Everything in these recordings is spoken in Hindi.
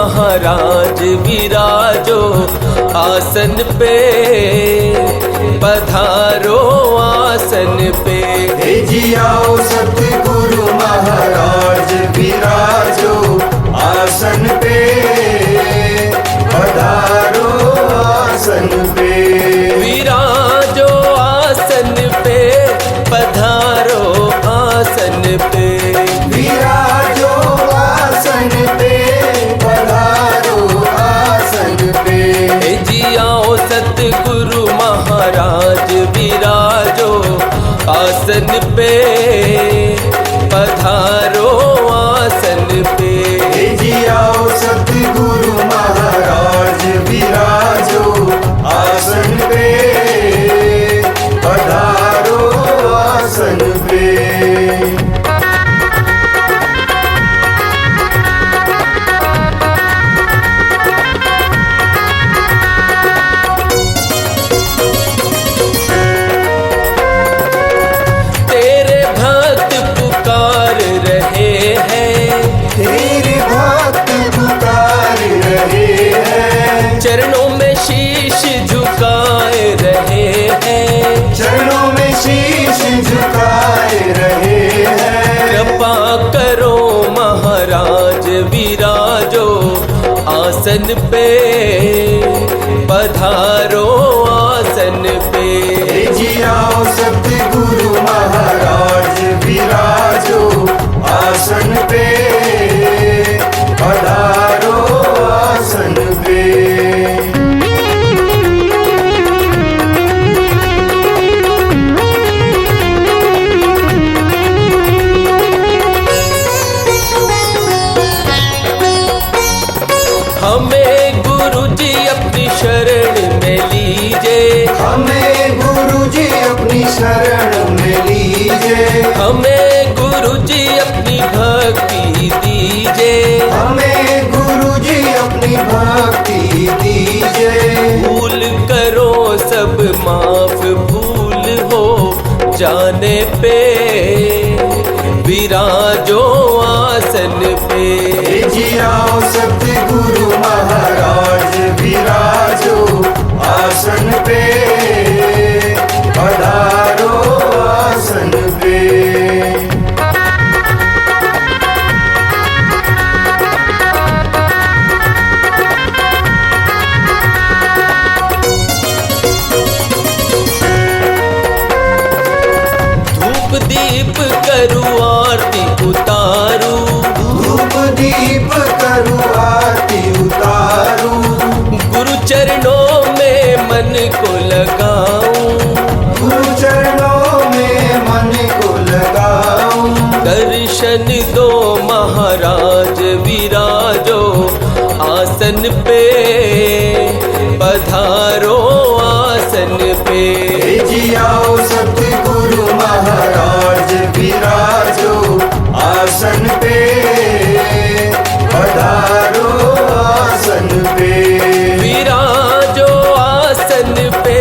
महाराज विराजो आसन पे, पधारो आसन पे। हे जी आओ सतगुरु महाराज विराजो आसन पे, पधारो आसन पे। विराजो आसन पे, पधारो आसन पे। विराजो आसन पे, पधारो आसन पे। हे जी आओ सतगुरु महाराज विराजो आसन पे, पधारो आसन पे। हे जी आओ सतगुरु महाराज विराजो आसन पे, पधारो आसन पे। तेरे भक्त पुकार रहे हैं, तेरे भक्त पुकार रहे हैं, चरणों में शीश झुकाए रहे हैं। चरणों में शीश झुकाए रहे हैं। कृपा करो महाराज विराजो आसन पे, पधारो आसन पे। हे जी आओ सतगुरु महाराज विराजो आसन पे, पधारो आसन पे। हमें गुरु जी अपनी शरण में लीजे, हमें गुरु जी अपनी शरण में लीजे। हमें गुरु जी अपनी भक्ति दीजे। हमें गुरु जी अपनी भक्ति दीजिए। भूल करो सब माफ, भूल हो जाने पे, विराजो आसन पे। हे जी आओ सतगुरु महाराज विराजो आसन पे, पधारो आसन पे। धूप दीप करू आरती उतारू, धूप दीप करू आरती उतारू। गुरु चरणों में मन को लगाऊं, गुरु चरणों में मन को लगाऊं। दर्शन दो महाराज विराजो आसन पे, पधारो आसन पे। हे जी आओ सतगुरु महाराज विराजो आसन पे, पधारो आसन पे। विराजो आसन पे,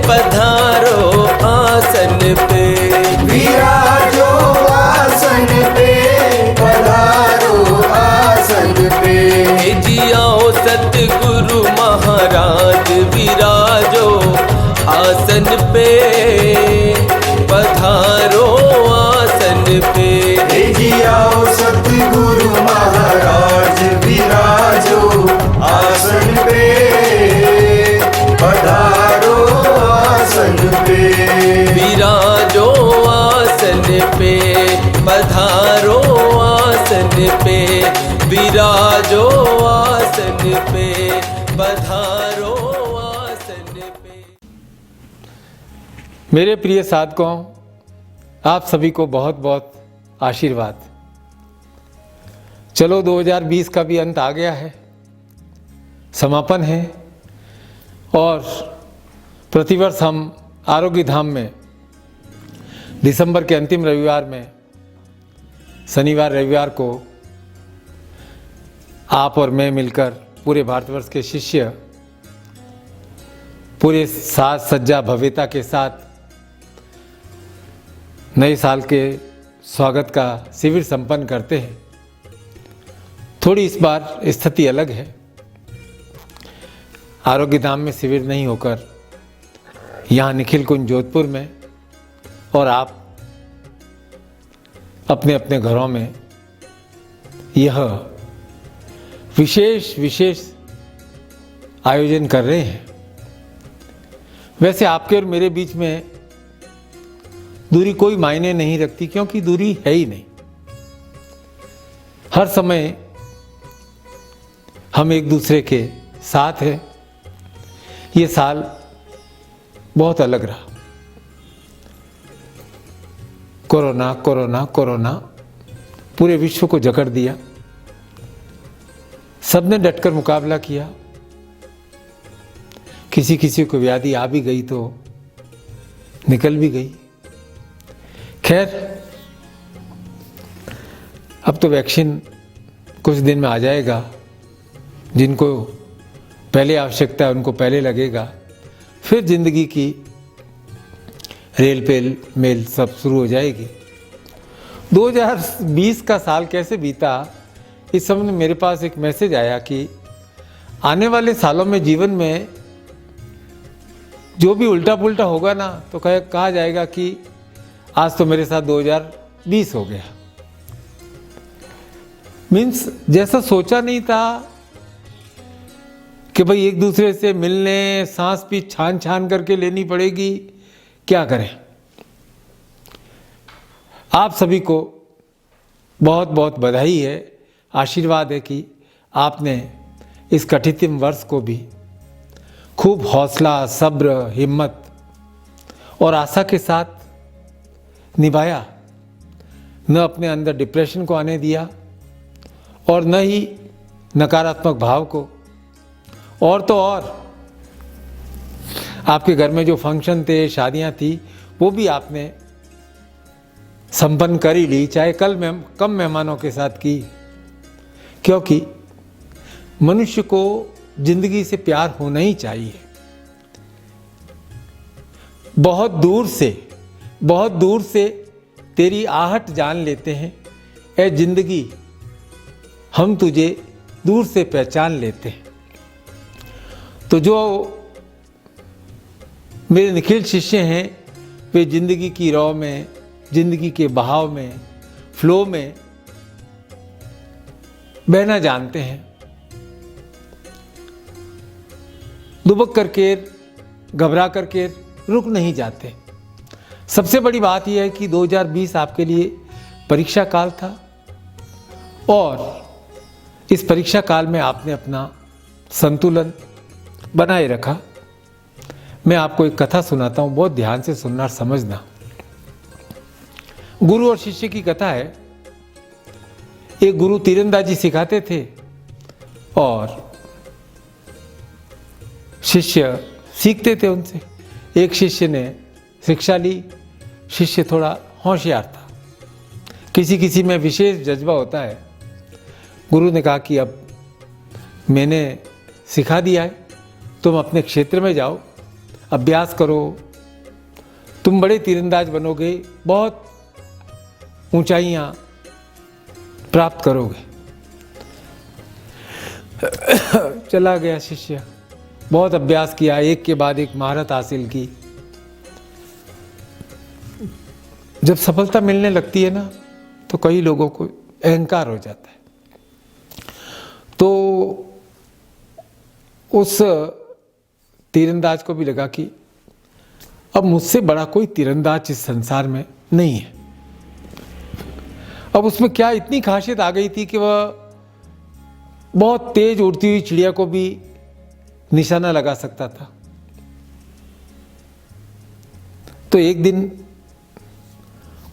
पधारो आसन पे। विराजो आसन पे, पधारो आसन पे। हे जी आओ सतगुरु महाराज विराजो आसन पे, पधारो आसन पे। हे जी आओ सतगुरु महाराज विराजो आसन पे, पधारो आसन पे। विराजो आसन पे, पधारो आसन पे। विराजो आसन पे, पधारो आसन पे। मेरे प्रिय साधकों, आप सभी को बहुत बहुत आशीर्वाद। चलो 2020 का भी अंत आ गया है, समापन है। और प्रतिवर्ष हम आरोग्य धाम में दिसंबर के अंतिम रविवार में, शनिवार रविवार को आप और मैं मिलकर पूरे भारतवर्ष के शिष्य पूरे साज सज्जा भव्यता के साथ नए साल के स्वागत का शिविर संपन्न करते हैं। थोड़ी इस बार स्थिति अलग है। आरोग्य धाम में शिविर नहीं होकर यहाँ निखिल कुंज जोधपुर में, और आप अपने अपने घरों में यह विशेष आयोजन कर रहे हैं। वैसे आपके और मेरे बीच में दूरी कोई मायने नहीं रखती, क्योंकि दूरी है ही नहीं। हर समय हम एक दूसरे के साथ हैं। ये साल बहुत अलग रहा। कोरोना कोरोना कोरोना पूरे विश्व को जकड़ दिया। सबने डटकर मुकाबला किया। किसी किसी को व्याधि आ भी गई तो निकल भी गई। खैर, अब तो वैक्सीन कुछ दिन में आ जाएगा। जिनको पहले आवश्यकता है उनको पहले लगेगा। फिर जिंदगी की रेल पेल मेल सब शुरू हो जाएगी। 2020 का साल कैसे बीता, इस समय मेरे पास एक मैसेज आया कि आने वाले सालों में जीवन में जो भी उल्टा पुल्टा होगा ना, तो कहा जाएगा कि आज तो मेरे साथ 2020 हो गया। मीन्स जैसा सोचा नहीं था कि भाई एक दूसरे से मिलने, सांस भी छान छान करके लेनी पड़ेगी, क्या करें। आप सभी को बहुत बहुत बधाई है। आशीर्वाद है कि आपने इस कठिन वर्ष को भी खूब हौसला, सब्र, हिम्मत और आशा के साथ निभाया। न अपने अंदर डिप्रेशन को आने दिया और न ही नकारात्मक भाव को। और तो और आपके घर में जो फंक्शन थे, शादियां थी, वो भी आपने संपन्न कर ही ली, चाहे कम मेहमानों के साथ की। क्योंकि मनुष्य को जिंदगी से प्यार होना ही चाहिए। बहुत दूर से तेरी आहट जान लेते हैं, ए जिंदगी हम तुझे दूर से पहचान लेते हैं। तो जो मेरे निखिल शिष्य हैं, वे जिंदगी की रौ में, जिंदगी के बहाव में, फ्लो में बहना जानते हैं। दुबक करके, घबरा करके रुक नहीं जाते। सबसे बड़ी बात यह है कि 2020 आपके लिए परीक्षा काल था, और इस परीक्षा काल में आपने अपना संतुलन बनाए रखा। मैं आपको एक कथा सुनाता हूँ, बहुत ध्यान से सुनना और समझना। गुरु और शिष्य की कथा है। एक गुरु तीरंदाजी सिखाते थे और शिष्य सीखते थे उनसे। एक शिष्य ने शिक्षा ली। शिष्य थोड़ा होशियार था, किसी किसी में विशेष जज्बा होता है। गुरु ने कहा कि अब मैंने सिखा दिया है, तुम अपने क्षेत्र में जाओ, अभ्यास करो, तुम बड़े तीरंदाज बनोगे, बहुत ऊंचाइयां प्राप्त करोगे। चला गया शिष्य, बहुत अभ्यास किया, एक के बाद एक महारत हासिल की। जब सफलता मिलने लगती है ना, तो कई लोगों को अहंकार हो जाता है। तो उस तीरंदाज को भी लगा कि अब मुझसे बड़ा कोई तीरंदाज इस संसार में नहीं है। अब उसमें क्या इतनी खासियत आ गई थी कि वह बहुत तेज उड़ती हुई चिड़िया को भी निशाना लगा सकता था। तो एक दिन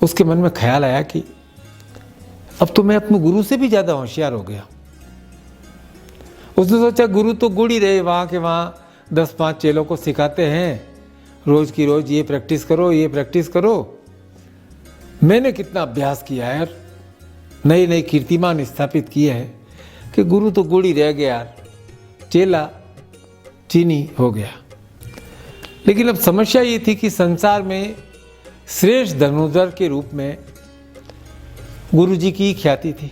उसके मन में ख्याल आया कि अब तो मैं अपने गुरु से भी ज्यादा होशियार हो गया। उसने सोचा गुरु तो गुड़ ही रहे, वहां के वहां 10-5 चेलों को सिखाते हैं, रोज की रोज ये प्रैक्टिस करो, ये प्रैक्टिस करो। मैंने कितना अभ्यास किया है, नए नए कीर्तिमान स्थापित किए हैं कि गुरु तो गुड़ ही रह गया यार, चेला चीनी हो गया। लेकिन अब समस्या ये थी कि संसार में श्रेष्ठ धनुर्धर के रूप में गुरु जी की ख्याति थी।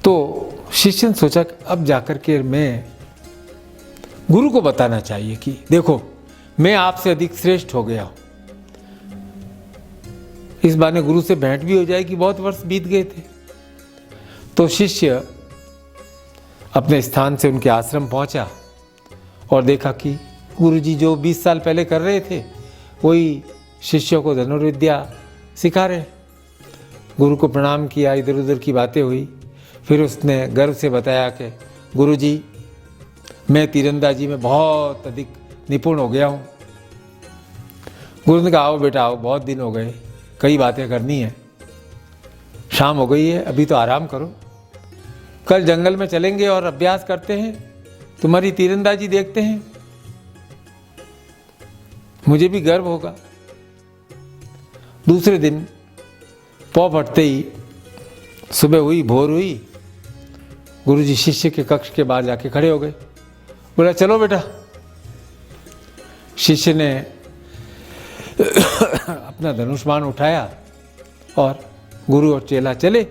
तो शिष्य ने सोचा कि अब जाकर के मैं गुरु को बताना चाहिए कि देखो मैं आपसे अधिक श्रेष्ठ हो गया हूं। इस बहाने गुरु से भेंट भी हो जाएगी, बहुत वर्ष बीत गए थे। तो शिष्य अपने स्थान से उनके आश्रम पहुंचा और देखा कि गुरुजी जो 20 साल पहले कर रहे थे वही शिष्यों को धनुर्विद्या सिखा रहे। गुरु को प्रणाम किया, इधर उधर की बातें हुई। फिर उसने गर्व से बताया कि गुरुजी मैं तीरंदाजी में बहुत अधिक निपुण हो गया हूँ। गुरु ने कहा आओ बेटा आओ, बहुत दिन हो गए, कई बातें करनी है। शाम हो गई है, अभी तो आराम करो, कल जंगल में चलेंगे और अभ्यास करते हैं, तुम्हारी तीरंदाजी देखते हैं, मुझे भी गर्व होगा। दूसरे दिन पौ फटते ही सुबह हुई, भोर हुई, गुरुजी शिष्य के कक्ष के बाहर जाके खड़े हो गए। बोला चलो बेटा। शिष्य ने अपना धनुष बाण उठाया और गुरु और चेला चले।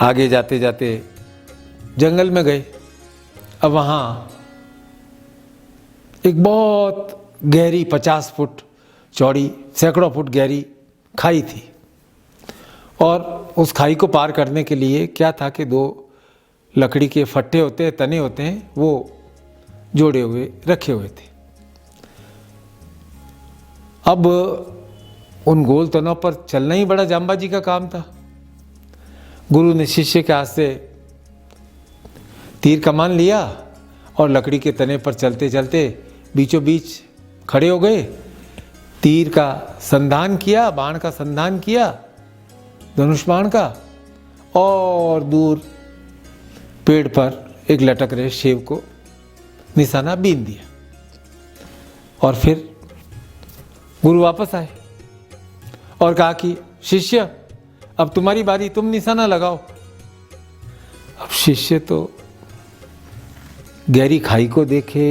आगे जाते जाते जंगल में गए। अब वहाँ एक बहुत गहरी 50 फुट चौड़ी, सैकड़ों फुट गहरी खाई थी और उस खाई को पार करने के लिए क्या था कि 2 लकड़ी के फट्टे होते हैं, तने होते हैं, वो जोड़े हुए रखे हुए थे। अब उन गोल तनों पर चलना ही बड़ा जांबाजी का काम था। गुरु ने शिष्य के हाथ से तीर कमान लिया और लकड़ी के तने पर चलते चलते बीचों बीच खड़े हो गए। तीर का संधान किया, बाण का संधान किया, धनुष बाण का, और दूर पेड़ पर एक लटक रहे शेव को निशाना बीन दिया। और फिर गुरु वापस आए और कहा कि शिष्य अब तुम्हारी बारी, तुम निशाना लगाओ। अब शिष्य तो गहरी खाई को देखे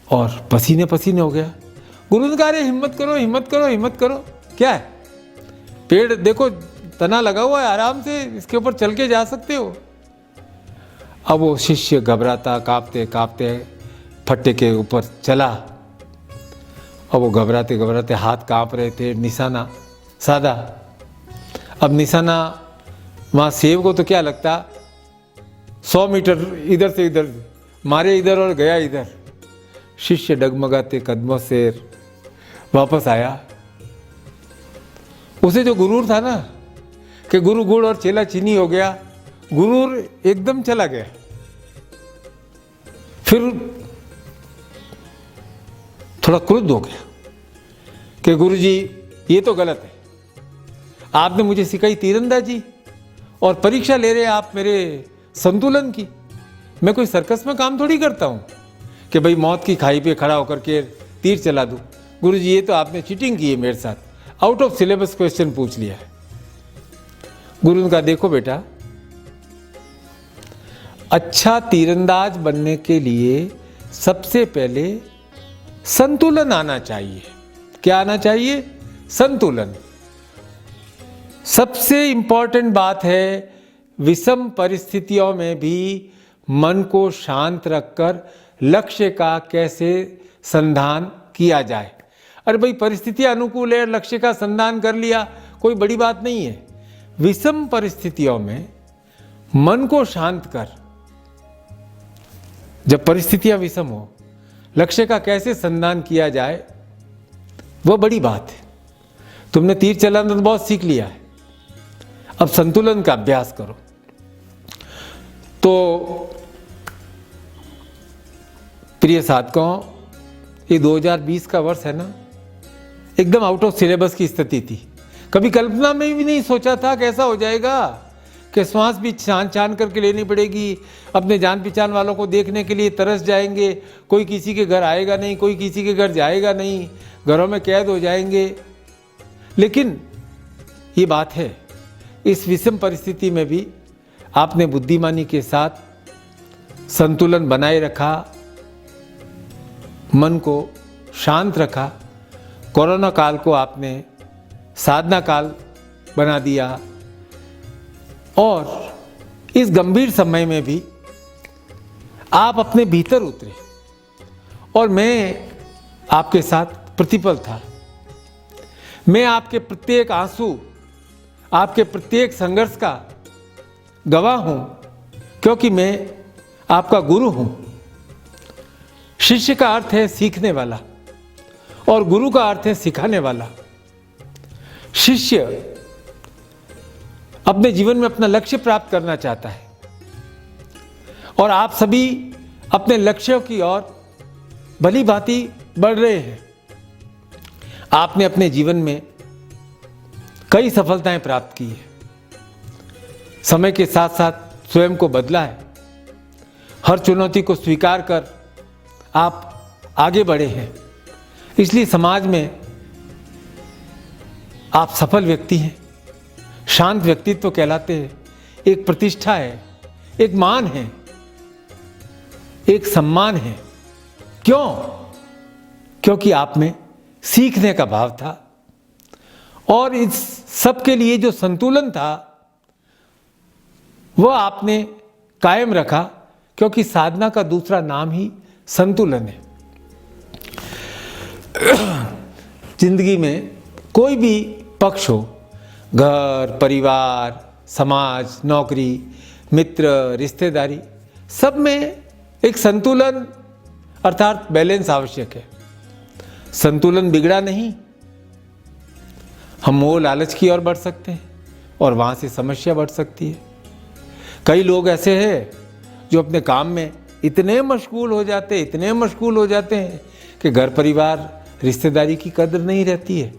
और पसीने पसीने हो गया। गुरु ने कहा अरे हिम्मत करो, हिम्मत करो, हिम्मत करो, क्या है, पेड़ देखो तना लगा हुआ है, आराम से इसके ऊपर चल के जा सकते हो। अब वो शिष्य घबराता कांपते कांपते फट्टे के ऊपर चला। अब वो घबराते घबराते हाथ कांप रहे थे, निशाना साधा। अब निशाना वहाँ सेव को तो क्या लगता, 100 मीटर इधर से इधर मारे इधर और गया इधर। शिष्य डगमगाते कदमों से वापस आया। उसे जो गुरूर था ना कि गुरु गुड़ और चेला चीनी हो गया, गुरूर एकदम चला गया। फिर थोड़ा क्रुद्ध हो गया कि गुरुजी ये तो गलत है, आपने मुझे सिखाई तीरंदाजी और परीक्षा ले रहे आप मेरे संतुलन की। मैं कोई सर्कस में काम थोड़ी करता हूँ कि भाई मौत की खाई पे खड़ा होकर के तीर चला दूँ। गुरुजी ये तो आपने चीटिंग की है मेरे साथ, आउट ऑफ सिलेबस क्वेश्चन पूछ लिया है। गुरु ने कहा देखो बेटा, अच्छा तीरंदाज बनने के लिए सबसे पहले संतुलन आना चाहिए। क्या आना चाहिए? संतुलन। सबसे इंपॉर्टेंट बात है, विषम परिस्थितियों में भी मन को शांत रखकर लक्ष्य का कैसे संधान किया जाए। अरे भाई परिस्थितियां अनुकूल है, लक्ष्य का संधान कर लिया, कोई बड़ी बात नहीं है। विषम परिस्थितियों में मन को शांत कर, जब परिस्थितियां विषम हो, लक्ष्य का कैसे संधान किया जाए, वो बड़ी बात है। तुमने तीर चलाना तो बहुत सीख लिया है, अब संतुलन का अभ्यास करो। तो प्रिय साधकों, ये 2020 का वर्ष है ना, एकदम आउट ऑफ सिलेबस की स्थिति थी। कभी कल्पना में भी नहीं सोचा था कैसा हो जाएगा कि श्वास भी छान छान करके लेनी पड़ेगी, अपने जान पहचान वालों को देखने के लिए तरस जाएंगे, कोई किसी के घर आएगा नहीं, कोई किसी के घर जाएगा नहीं, घरों में कैद हो जाएंगे। लेकिन ये बात है, इस विषम परिस्थिति में भी आपने बुद्धिमानी के साथ संतुलन बनाए रखा, मन को शांत रखा। कोरोना काल को आपने साधना काल बना दिया, और इस गंभीर समय में भी आप अपने भीतर उतरे और मैं आपके साथ प्रतिपल था। मैं आपके प्रत्येक आंसू, आपके प्रत्येक संघर्ष का गवाह हूं, क्योंकि मैं आपका गुरु हूं। शिष्य का अर्थ है सीखने वाला और गुरु का अर्थ है सिखाने वाला। शिष्य अपने जीवन में अपना लक्ष्य प्राप्त करना चाहता है और आप सभी अपने लक्ष्यों की ओर भली भांति बढ़ रहे हैं। आपने अपने जीवन में कई सफलताएं प्राप्त की है, समय के साथ साथ स्वयं को बदला है, हर चुनौती को स्वीकार कर आप आगे बढ़े हैं। इसलिए समाज में आप सफल व्यक्ति हैं, शांत व्यक्तित्व कहलाते हैं। एक प्रतिष्ठा है, एक मान है, एक सम्मान है। क्यों? क्योंकि आप में सीखने का भाव था और इस सब के लिए जो संतुलन था वह आपने कायम रखा, क्योंकि साधना का दूसरा नाम ही संतुलन है। जिंदगी में कोई भी पक्ष हो, घर, परिवार, समाज, नौकरी, मित्र, रिश्तेदारी, सब में एक संतुलन अर्थात बैलेंस आवश्यक है। संतुलन बिगड़ा नहीं, हम मोह लालच की ओर बढ़ सकते हैं और वहां से समस्या बढ़ सकती है। कई लोग ऐसे हैं जो अपने काम में इतने मशगूल हो जाते हैं कि घर परिवार रिश्तेदारी की कदर नहीं रहती है।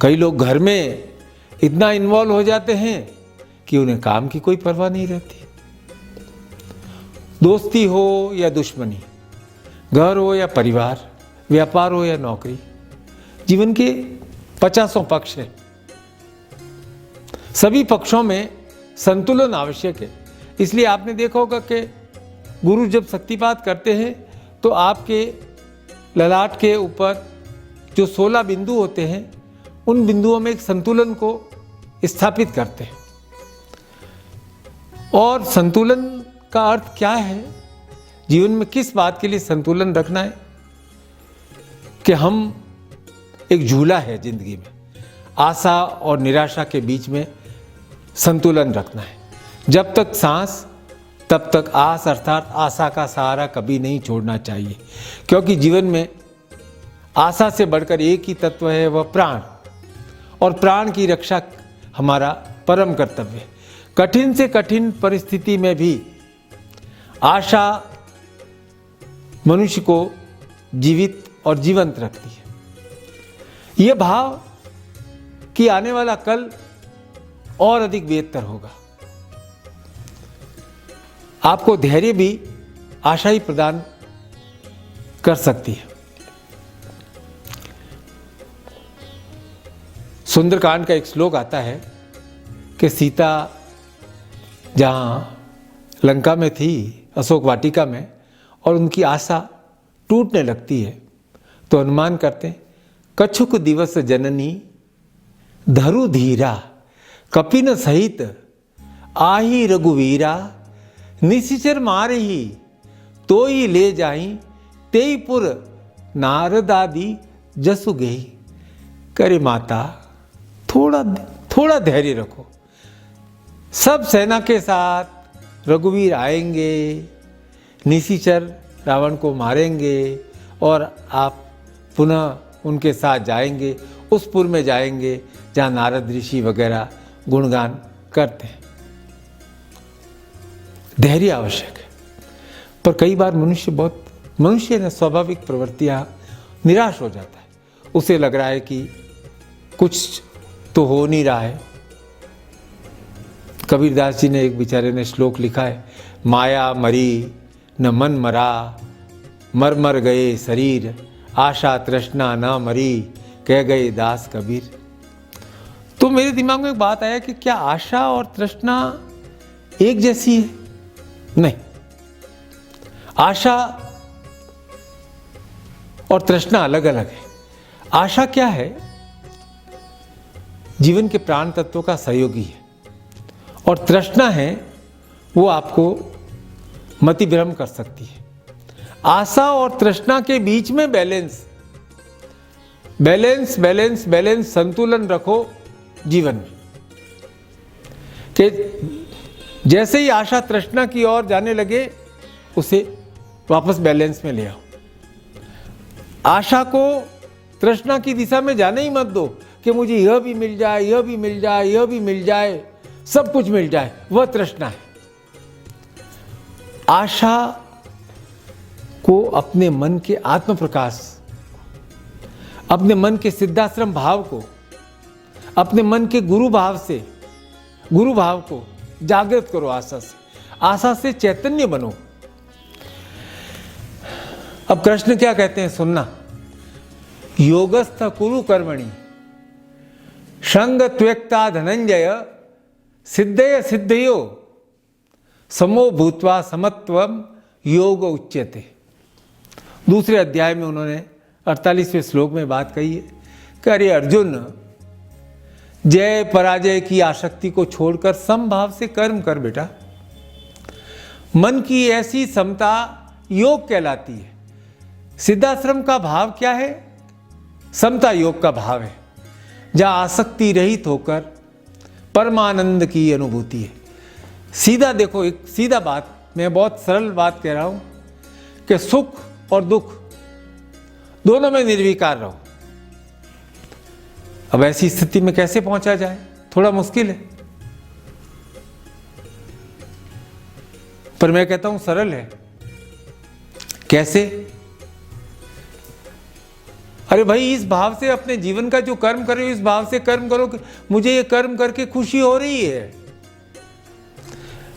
कई लोग घर में इतना इन्वॉल्व हो जाते हैं कि उन्हें काम की कोई परवाह नहीं रहती। दोस्ती हो या दुश्मनी, घर हो या परिवार, व्यापार हो या नौकरी, जीवन के 50 पक्ष हैं। सभी पक्षों में संतुलन आवश्यक है। इसलिए आपने देखा होगा कि गुरु जब शक्तिपात करते हैं तो आपके ललाट के ऊपर जो 16 बिंदु होते हैं, उन बिंदुओं में एक संतुलन को स्थापित करते हैं। और संतुलन का अर्थ क्या है, जीवन में किस बात के लिए संतुलन रखना है, कि हम एक झूला है जिंदगी में, आशा और निराशा के बीच में संतुलन रखना है। जब तक सांस तब तक आस अर्थात आशा का सहारा कभी नहीं छोड़ना चाहिए, क्योंकि जीवन में आशा से बढ़कर एक ही तत्व है, वह प्राण, और प्राण की रक्षा हमारा परम कर्तव्य है। कठिन से कठिन परिस्थिति में भी आशा मनुष्य को जीवित और जीवंत रखती है। यह भाव कि आने वाला कल और अधिक बेहतर होगा। आपको धैर्य भी आशा ही प्रदान कर सकती है। सुंदरकांड का एक श्लोक आता है कि सीता जहां लंका में थी, अशोक वाटिका में, और उनकी आशा टूटने लगती है, तो अनुमान करते हैं, कछुक दिवस जननी धरु धीरा कपिन सहित आही रघुवीरा निशिचर मारे ही तो ही ले जाई तेई पुर नारदादि जसु गई। करे माता थोड़ा धैर्य रखो, सब सेना के साथ रघुवीर आएंगे, निशिचर रावण को मारेंगे और आप पुनः उनके साथ जाएंगे, उस पुर में जाएंगे जहाँ नारद ऋषि वगैरह गुणगान करते हैं। धैर्य आवश्यक है। पर कई बार मनुष्य ने स्वाभाविक प्रवृत्तियां निराश हो जाता है। उसे लग रहा है कि कुछ तो हो नहीं रहा है। कबीरदास जी ने एक बेचारे ने श्लोक लिखा है, माया मरी न मन मरा, मर मर गए शरीर, आशा तृष्णा न मरी, कह गए दास कबीर। तो मेरे दिमाग में एक बात आया कि क्या आशा और तृष्णा एक जैसी है? नहीं, आशा और तृष्णा अलग अलग है। आशा क्या है? जीवन के प्राण तत्वों का सहयोगी है और तृष्णा है वो आपको मतिभ्रम कर सकती है। आशा और तृष्णा के बीच में बैलेंस बैलेंस बैलेंस बैलेंस संतुलन रखो जीवन में, कि जैसे ही आशा तृष्णा की ओर जाने लगे उसे वापस बैलेंस में ले आओ। आशा को तृष्णा की दिशा में जाने ही मत दो कि मुझे यह भी मिल जाए, यह भी मिल जाए, यह भी मिल जाए, सब कुछ मिल जाए, वह तृष्णा है। आशा को अपने मन के आत्म प्रकाश, अपने मन के सिद्धाश्रम भाव को, अपने मन के गुरु भाव को जागृत करो। आशा से चैतन्य बनो। अब कृष्ण क्या कहते हैं सुनना, योगस्थ कुरु कर्मणि संग त्वक्ता धनंजय सिद्धय सिद्धयो समो भूत्वा समत्वम योग उच्यते। दूसरे अध्याय में उन्होंने 48वें श्लोक में बात कही है कि अरे अर्जुन, जय पराजय की आसक्ति को छोड़कर समभाव से कर्म कर बेटा। मन की ऐसी समता योग कहलाती है। सिद्धाश्रम का भाव क्या है? समता योग का भाव है, जहां आसक्ति रहित होकर परमानंद की अनुभूति है। सीधा देखो, एक सीधा बात, मैं बहुत सरल बात कह रहा हूं कि सुख और दुख दोनों में निर्विकार रहो। अब ऐसी स्थिति में कैसे पहुंचा जाए? थोड़ा मुश्किल है, पर मैं कहता हूं सरल है। कैसे? अरे भाई, इस भाव से अपने जीवन का जो कर्म कर रहे हो, इस भाव से कर्म करो कि मुझे ये कर्म करके खुशी हो रही है।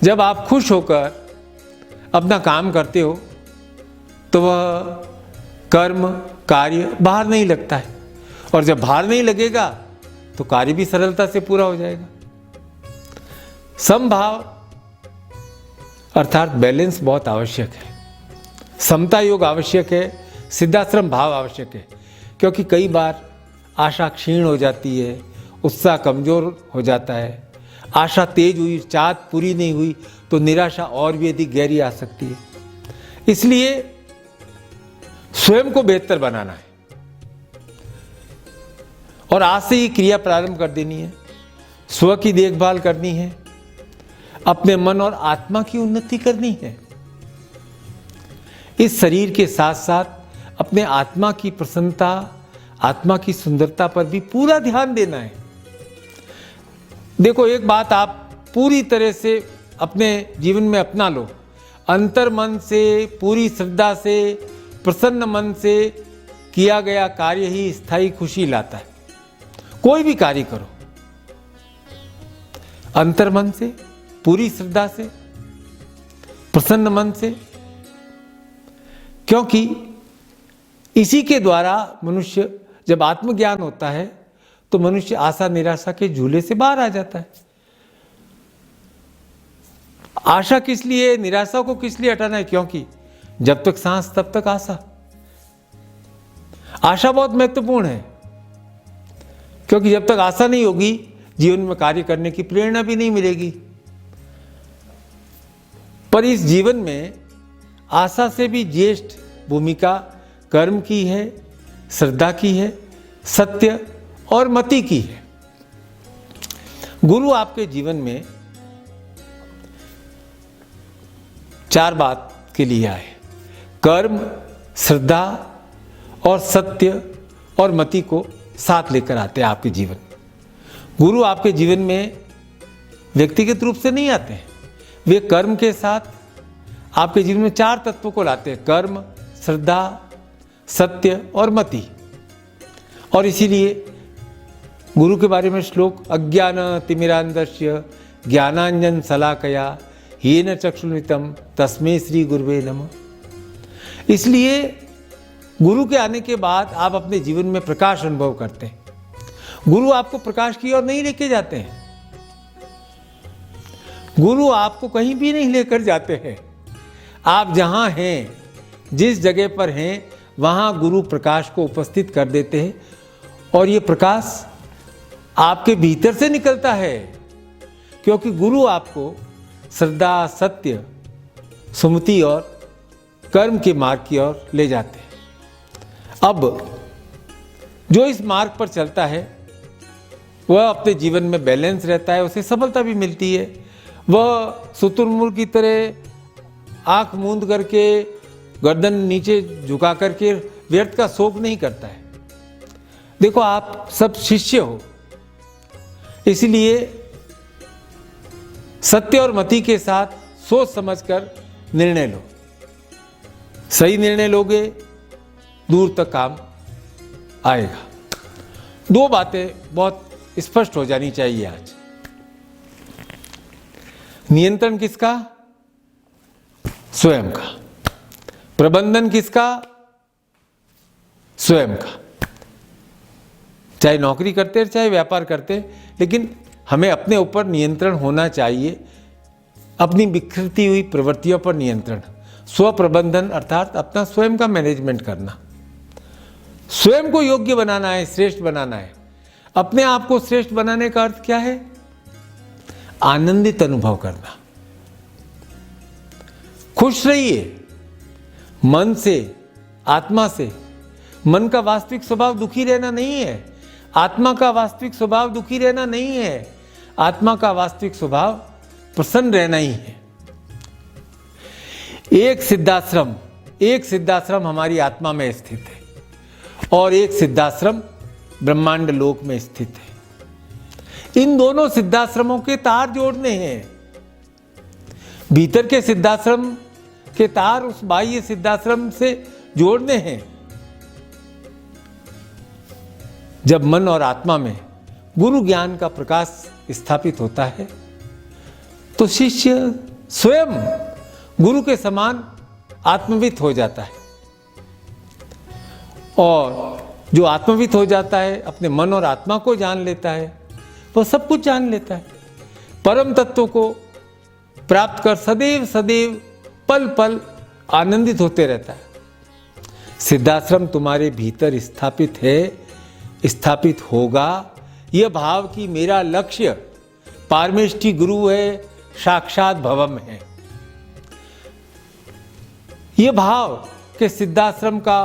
जब आप खुश होकर अपना काम करते हो तो वह कर्म कार्य बाहर नहीं लगता है, और जब बाहर नहीं लगेगा तो कार्य भी सरलता से पूरा हो जाएगा। समभाव अर्थात बैलेंस बहुत आवश्यक है। समता योग आवश्यक है, सिद्धाश्रम भाव आवश्यक है, क्योंकि कई बार आशा क्षीण हो जाती है, उत्साह कमजोर हो जाता है। आशा तेज हुई, चाहत पूरी नहीं हुई तो निराशा और भी अधिक गहरी आ सकती है। इसलिए स्वयं को बेहतर बनाना है और आज से ही क्रिया प्रारंभ कर देनी है। स्व की देखभाल करनी है, अपने मन और आत्मा की उन्नति करनी है। इस शरीर के साथ साथ अपने आत्मा की प्रसन्नता, आत्मा की सुंदरता पर भी पूरा ध्यान देना है। देखो, एक बात आप पूरी तरह से अपने जीवन में अपना लो, अंतर मन से, पूरी श्रद्धा से, प्रसन्न मन से किया गया कार्य ही स्थायी खुशी लाता है। कोई भी कार्य करो अंतर मन से, पूरी श्रद्धा से, प्रसन्न मन से, क्योंकि इसी के द्वारा मनुष्य, जब आत्मज्ञान होता है तो मनुष्य आशा निराशा के झूले से बाहर आ जाता है। आशा किस लिए, निराशा को किस लिए हटाना है? क्योंकि जब तक सांस तब तक आशा। आशा बहुत महत्वपूर्ण है, क्योंकि जब तक आशा नहीं होगी जीवन में कार्य करने की प्रेरणा भी नहीं मिलेगी। पर इस जीवन में आशा से भी ज्येष्ठ भूमिका कर्म की है, श्रद्धा की है, सत्य और मति की है। गुरु आपके जीवन में 4 बात के लिए आए: कर्म, श्रद्धा और सत्य और मति को साथ लेकर आते हैं आपके जीवन में। गुरु आपके जीवन में व्यक्तिगत रूप से नहीं आते हैं, वे कर्म के साथ आपके जीवन में 4 तत्वों को लाते हैं: कर्म, श्रद्धा, सत्य और मति। और इसीलिए गुरु के बारे में श्लोक, अज्ञान तिमिरांधस्य ज्ञानांजन शलाकया येन चक्षुरुन्मिलितं तस्मै श्री गुरुवे नमः। इसलिए गुरु के आने के बाद आप अपने जीवन में प्रकाश अनुभव करते हैं। गुरु आपको प्रकाश की ओर नहीं लेके जाते हैं, गुरु आपको कहीं भी नहीं लेकर जाते हैं। आप जहां हैं, जिस जगह पर हैं, वहां गुरु प्रकाश को उपस्थित कर देते हैं, और ये प्रकाश आपके भीतर से निकलता है, क्योंकि गुरु आपको श्रद्धा, सत्य, सुमति और कर्म के मार्ग की ओर ले जाते हैं। अब जो इस मार्ग पर चलता है वह अपने जीवन में बैलेंस रहता है, उसे सफलता भी मिलती है। वह शुतुरमुर्ग की तरह आंख मूंद करके, गर्दन नीचे झुका करके व्यर्थ का शोक नहीं करता है। देखो, आप सब शिष्य हो, इसलिए सत्य और मति के साथ सोच समझकर निर्णय लो। सही निर्णय लोगे, दूर तक काम आएगा। दो बातें बहुत स्पष्ट हो जानी चाहिए आज। नियंत्रण किसका? स्वयं का। प्रबंधन किसका? स्वयं का। चाहे नौकरी करते हैं, चाहे व्यापार करते हैं, लेकिन हमें अपने ऊपर नियंत्रण होना चाहिए। अपनी बिखरती हुई प्रवृत्तियों पर नियंत्रण, स्व प्रबंधन अर्थात अपना स्वयं का मैनेजमेंट करना। स्वयं को योग्य बनाना है, श्रेष्ठ बनाना है। अपने आप को श्रेष्ठ बनाने का अर्थ क्या है? आनंदित अनुभव करना। खुश रहिए मन से, आत्मा से। मन का वास्तविक स्वभाव दुखी रहना नहीं है। आत्मा का वास्तविक स्वभाव दुखी रहना नहीं है। आत्मा का वास्तविक स्वभाव प्रसन्न रहना ही है। एक सिद्धाश्रम हमारी आत्मा में स्थित है और एक सिद्धाश्रम ब्रह्मांड लोक में स्थित है। इन दोनों सिद्धाश्रमों के तार जोड़ने हैं। भीतर के सिद्धाश्रम के तार उस बाह्य सिद्धाश्रम से जोड़ने हैं। जब मन और आत्मा में गुरु ज्ञान का प्रकाश स्थापित होता है तो शिष्य स्वयं गुरु के समान आत्मवित हो जाता है। और जो आत्मवित हो जाता है, अपने मन और आत्मा को जान लेता है, वह सब कुछ जान लेता है। परम तत्व को प्राप्त कर सदैव सदैव पल पल आनंदित होते रहता है। सिद्धाश्रम तुम्हारे भीतर स्थापित है, स्थापित होगा। यह भाव कि मेरा लक्ष्य पारमेष्ठी गुरु है, साक्षात भवम है। यह भाव के सिद्धाश्रम का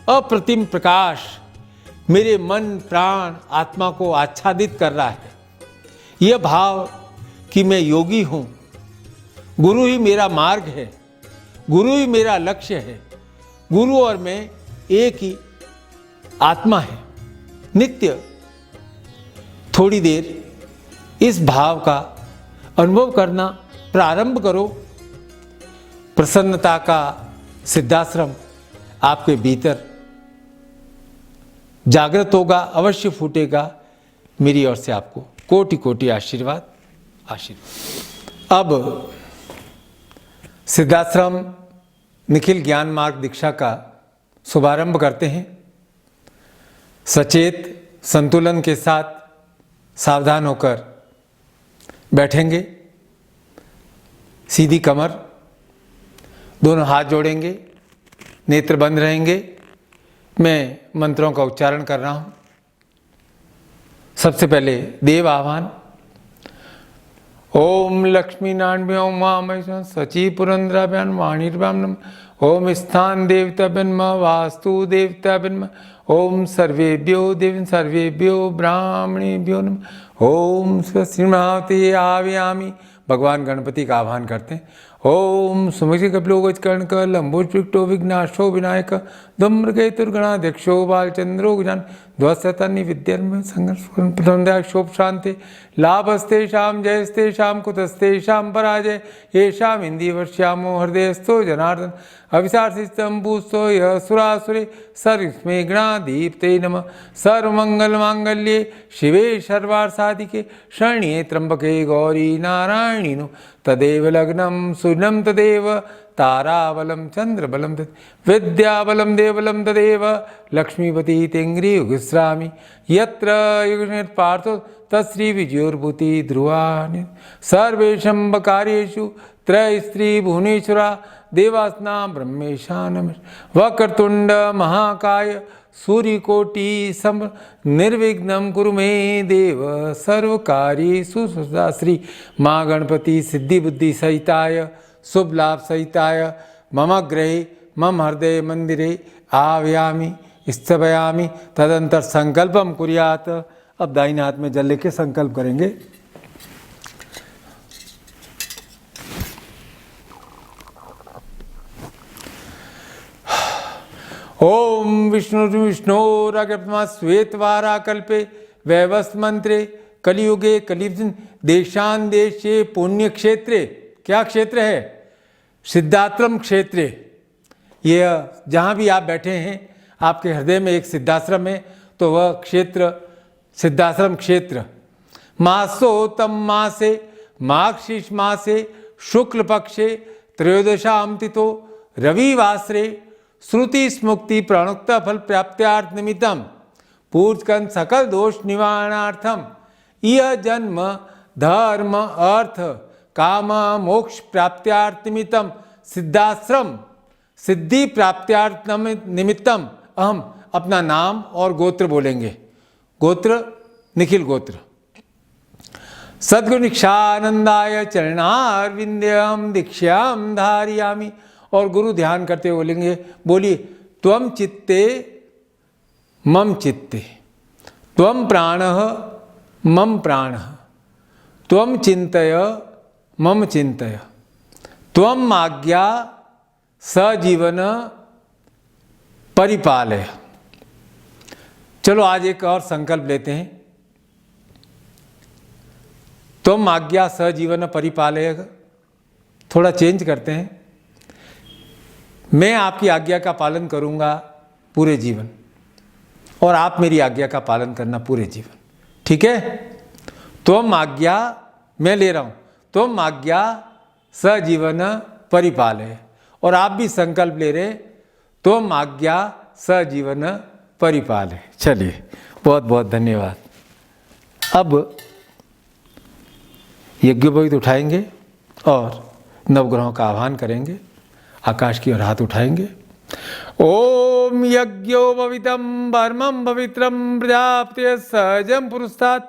अप्रतिम प्रकाश मेरे मन, प्राण, आत्मा को आच्छादित कर रहा है। यह भाव कि मैं योगी हूं, गुरु ही मेरा मार्ग है, गुरु ही मेरा लक्ष्य है, गुरु और मैं एक ही आत्मा है। नित्य थोड़ी देर इस भाव का अनुभव करना प्रारंभ करो। प्रसन्नता का सिद्धाश्रम आपके भीतर जागृत होगा, अवश्य फूटेगा। मेरी ओर से आपको कोटि कोटि आशीर्वाद। अब सिद्धाश्रम निखिल ज्ञान मार्ग दीक्षा का शुभारंभ करते हैं। सचेत संतुलन के साथ सावधान होकर बैठेंगे। सीधी कमर, दोनों हाथ जोड़ेंगे, नेत्र बंद रहेंगे। मैं मंत्रों का उच्चारण कर रहा हूँ। सबसे पहले देव आह्वान। ओम लक्ष्मी नारायण उमा सची पुरंद्राभ्यान वाणीर्भ्याम नम। ओम स्थान देवताभ्यन वास्तु देवताभ्यन। ओम सर्वेभ्यो देव सर्वेभ्यो ब्राह्मणेभ्यो नम। ओम श्रीमावती आव्यामी। भगवान गणपति का आह्वान करते हैं। ओम सुमति कपिलोगज कर्णक लंबोष्टो विघ्नाशो विनायक धूम्रकेतुर्गणाध्यक्षो बालचंद्रो गजान ध्वस्तनि विद्यर्म संघर्षोप शांति लाभस्तेषां जयस्तेषां कुतस्तेषां पराजय येषां इंदिवर्ष्यामो हृदयस्थो जनार्दन अभिसारसितं भूस्तो यः सुरासुरे सर्वस्मै गणाधीप्ते नमः। सर्वमंगलमांगल्ये शिवे सर्वार्थसाधिके शरण्ये त्र्यंबके गौरी नारायणी नो तदेव लग्नं सुनं तदेव ताराबलं चंद्रबलं तत् विद्याबलं देवबलं तदेव लक्ष्मीपति तेङ्ग्री युगस्रामि। यत्र युगनिर्पार्थो तत्श्री विजयोर्भूति ध्रुवानि सर्वेषां कार्येषु त्रयस्त्री भुवनेश्वरा देवासना ब्रह्मेशा नमः वक्रतुंड महाकाय सूर्यकोटि सम निर्विघ्नं कुरु मे देव सर्वकार्येषु सर्वदा। श्री माँ गणपति सिद्धि बुद्धि सहिताय शुभ लाभ सहिताय मम गृहे मम हृदय मंदिरे आव्यामि स्थपयामि तदंतर संकल्पम कुर्यात्। अब दाहिने हाथ में जल लेके संकल्प करेंगे। ओम विष्णुरागमा श्वेतवारा कल्पे वैवस्व मंत्रे कलियुगे कलियुग देशांदेशे पुण्य क्षेत्रे। क्या क्षेत्र है? सिद्धाश्रम क्षेत्रे। ये जहाँ भी आप बैठे हैं आपके हृदय में एक सिद्धाश्रम है, तो वह क्षेत्र सिद्धाश्रम क्षेत्र। मासोतम मासे माघशीष मासे शुक्ल पक्षे त्रयोदशाम तिथो रविवासरे श्रुति स्मुक्ति प्रणुक्त फल प्राप्त्यार्थ निमित्तम पूर्वकन सकल दोष निवारणार्थम यह जन्म धर्म अर्थ काम मोक्ष प्राप्त्यार्थ निमित्तम सिद्धाश्रम सिद्धि प्राप्त्यार्थ निमित्तम अहम अपना नाम और गोत्र बोलेंगे। गोत्र निखिल गोत्र। सद्गुरु निक्षानंदाय चरणारविंदम दीक्षाम धारयामि। और गुरु ध्यान करते हुए बोलेंगे, बोलिए त्वम चित्ते मम चित्ते त्वम प्राणः मम प्राणः त्वम चिंतय मम चिंतय त्वम आज्ञा सजीवन परिपालय। चलो आज एक और संकल्प लेते हैं। त्वम आज्ञा सजीवन परिपालय। थोड़ा चेंज करते हैं। मैं आपकी आज्ञा का पालन करूंगा पूरे जीवन और आप मेरी आज्ञा का पालन करना पूरे जीवन। ठीक है? त्वम आज्ञा मैं ले रहा हूं, त्वम आज्ञा सजीवन परिपालय। और आप भी संकल्प ले रहे, त्वम आज्ञा सजीवन परिपालय। चलिए, बहुत बहुत धन्यवाद। अब यज्ञोपवीत उठाएंगे और नवग्रहों का आह्वान करेंगे। आकाश की ओर हाथ उठाएंगे। ओम यज्ञोपवीतम परमं पवित्रम प्रजापते सहजम पुरुषात्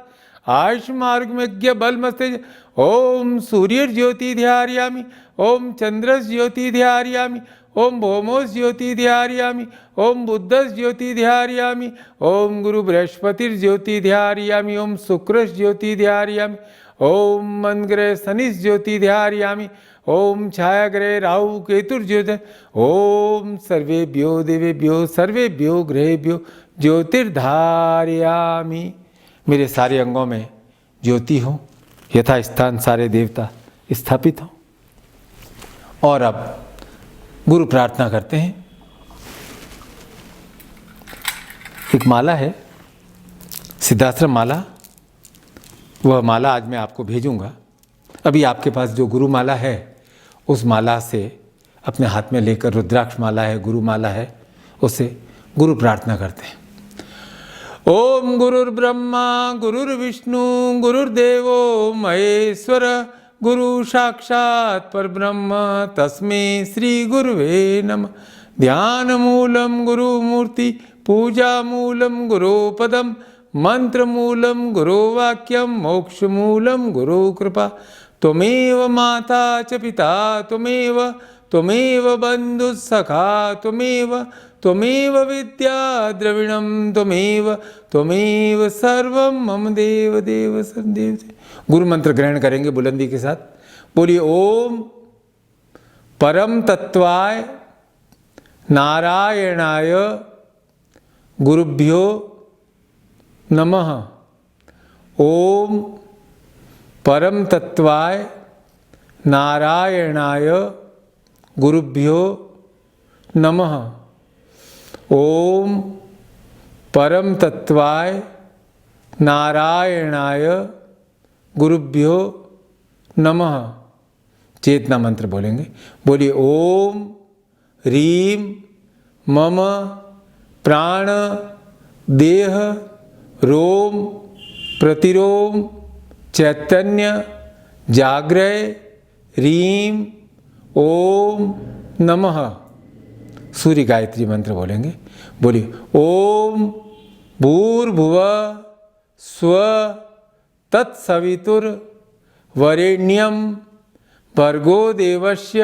आयुष्मार्गमेज्ञ बलमस्ते। ओम सूर्य ज्योति ध्यायामि। ओम चंद्र ज्योति ध्यायामि। ओम भौमोस ज्योति ध्यायामि। ओम बुद्धस ज्योति ध्यायामि। ओम गुरु बृहस्पतिर ज्योति ध्यायामि। ओम शुक्र ज्योति ध्यायामि। ओम मंगल शनि ज्योति ध्यायामि। ओम छायाग्रह राहु केतुर्ज्योति। ओम सर्वेभ्यो देवेभ्यो सर्वेभ्यो ग्रहेभ्यो ज्योतिर्धारयामि। मेरे सारे अंगों में ज्योति हो, यथा स्थान सारे देवता स्थापित हो। और अब गुरु प्रार्थना करते हैं। एक माला है, सिद्धाश्रम माला। वह माला आज मैं आपको भेजूंगा। अभी आपके पास जो गुरु माला है उस माला से अपने हाथ में लेकर, रुद्राक्ष माला है, गुरु माला है, उससे गुरु प्रार्थना करते हैं। ओम गुरुर्ब्रह्मा गुरुर्विष्णु गुरुर्देवो महेश्वर गुरु साक्षात् परब्रह्म तस्मै श्री गुरुवे नमः। ध्यान मूलम गुरु मूर्ति पूजा मूलम गुरु पदम मंत्र मूलम गुरु वाक्यम मोक्ष मूलम गुरु कृपा। त्वमेव माता च पिता त्वमेव बंधु सखा त्वमेव विद्या द्रविणम त्वमेव सर्वम मम देव देव संदेव। गुरु मंत्र ग्रहण करेंगे बुलंदी के साथ। बोलिए ओम परम तत्वाय नारायणाय गुरुभ्यो नमः। ओम परम तत्वाय नारायणाय गुरुभ्यो नमः। ओम परम तत्वाय नारायणाय गुरुभ्यो नमः। चेतना मंत्र बोलेंगे। बोलिए ओम ह्रीम मम प्राण देह रोम प्रतिरोम चैतन्य जाग्रय रीम ओम नमः। सूर्य गायत्री मंत्र बोलेंगे। बोलिए ओम भूर्भुवः स्वः तत्सवितुर्वरेण्यं भर्गो देवस्य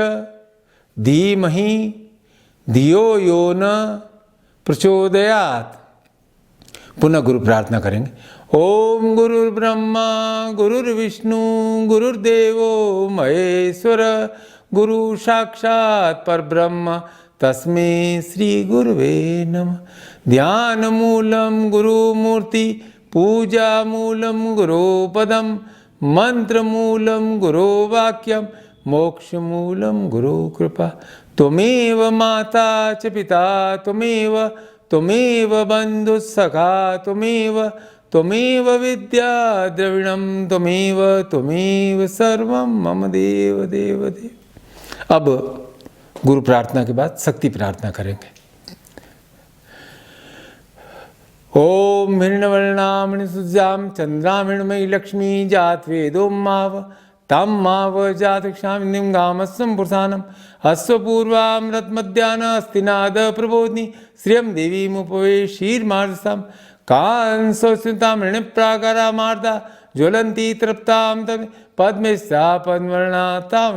धीमहि धियो यो न प्रचोदयात्। पुनः गुरु प्रार्थना करेंगे। ओम गुरुर्ब्रह्मा गुरुर्विष्णु गुरुर्देवो महेश्वर गुरु साक्षात् परब्रह्म तस्मै श्री गुरुवे नमः। ध्यान मूलम गुरुमूर्ति पूजा मूलम गुरुपदम मंत्र मूलम गुरुवाक्यम मोक्ष मूलम गुरु कृपा। त्वमेव माता च पिता त्वमेव बंधु सखा त्वमेव विद्या द्रविणम त्वमेव सर्वम मम देव देव देव। अब गुरु प्रार्थना के बाद शक्ति प्रार्थना करेंगे। ओम हिरण्यवर्णामणि सुजाम चंद्रामणिमयी लक्ष्मी जात वेदो माव तम माव जात क्षामिनीं गामस्वं पुरुषानम अश्वपूर्वामृतमध्यान अस्तिनाद प्रबोधिनी श्रियं देवीमुपवेशीर्मार्दसाम कांसोस्मितां ऋणिप्राकारामार्दा ज्वलन्ती तृप्तां पद्मेस्या पद्मवर्णातां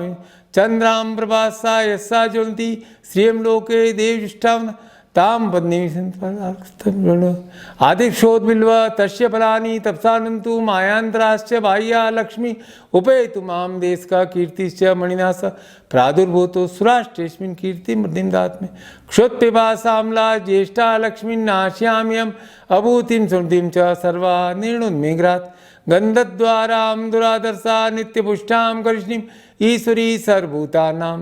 चंद्रां प्रभासा यस्सा ज्वलन्ती श्रियं लोके देवजुष्टां तां पत्नी आदिक्षोद्बिल्व तस्य फलानि तपसानन्तु मायांतराश्च बाह्या लक्ष्मी उपेतु मां देश का कीर्तिश्च मणिनाश प्रादुर्भूतो सुराष्ट्रेस्मिन् कीर्ति मृदिं दात्मे क्षोत्पिपासाम्ला ज्येष्ठा लक्ष्मीन्नाश्याम्यम् अभूतिं सुमतिं च सर्वा निर्णुन्मेघ्रात् गन्धद्वारां दुरादर्शा नित्यपुष्टां करिष्णीं ईश्वरी सर्वभूतानां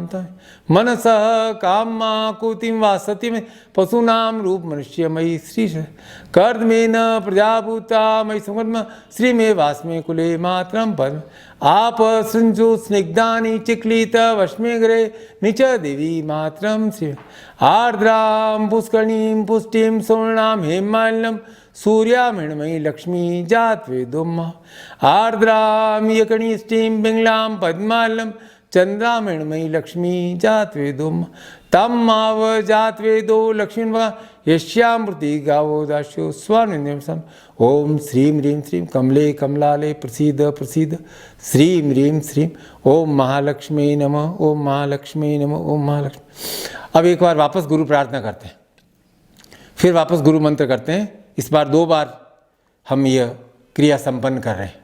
मनसः कामाकुतिं वासति में पशूनां रूप मनुष्यमयी श्री कर्दमेन प्रजाभूता मयि संकर्म श्रीमे वास्मे कुले मात्रं पद्म आप सृंजु स्निग्धानि चिक्लित वश्मे गृहे निच देवी मात्रं श्री आर्द्रां पुष्करणीं पुष्टिं सुवर्णां हेमालिनं सूर्यामणिमयी लक्ष्मी जात्वेदोम आर्द्रां यकणीष्टिं पिङ्गलां पद्मालं चंद्रामणिमयी लक्ष्मी जात्वेदोम तम माव जात्वेदो लक्ष्मी यस्यामृति गावो दास्यो स्वानिसम। ओम श्रीं ह्रीं श्रीं कमले कमलाले प्रसीद प्रसीद श्रीं ह्रीं श्रीं ओम महालक्ष्मी नमः ओम महालक्ष्मी नमः ओम महालक्ष्मी। अब एक बार वापस गुरु प्रार्थना करते हैं, फिर वापस गुरु मंत्र करते हैं। इस बार 2 बार हम यह क्रिया संपन्न कर रहे हैं।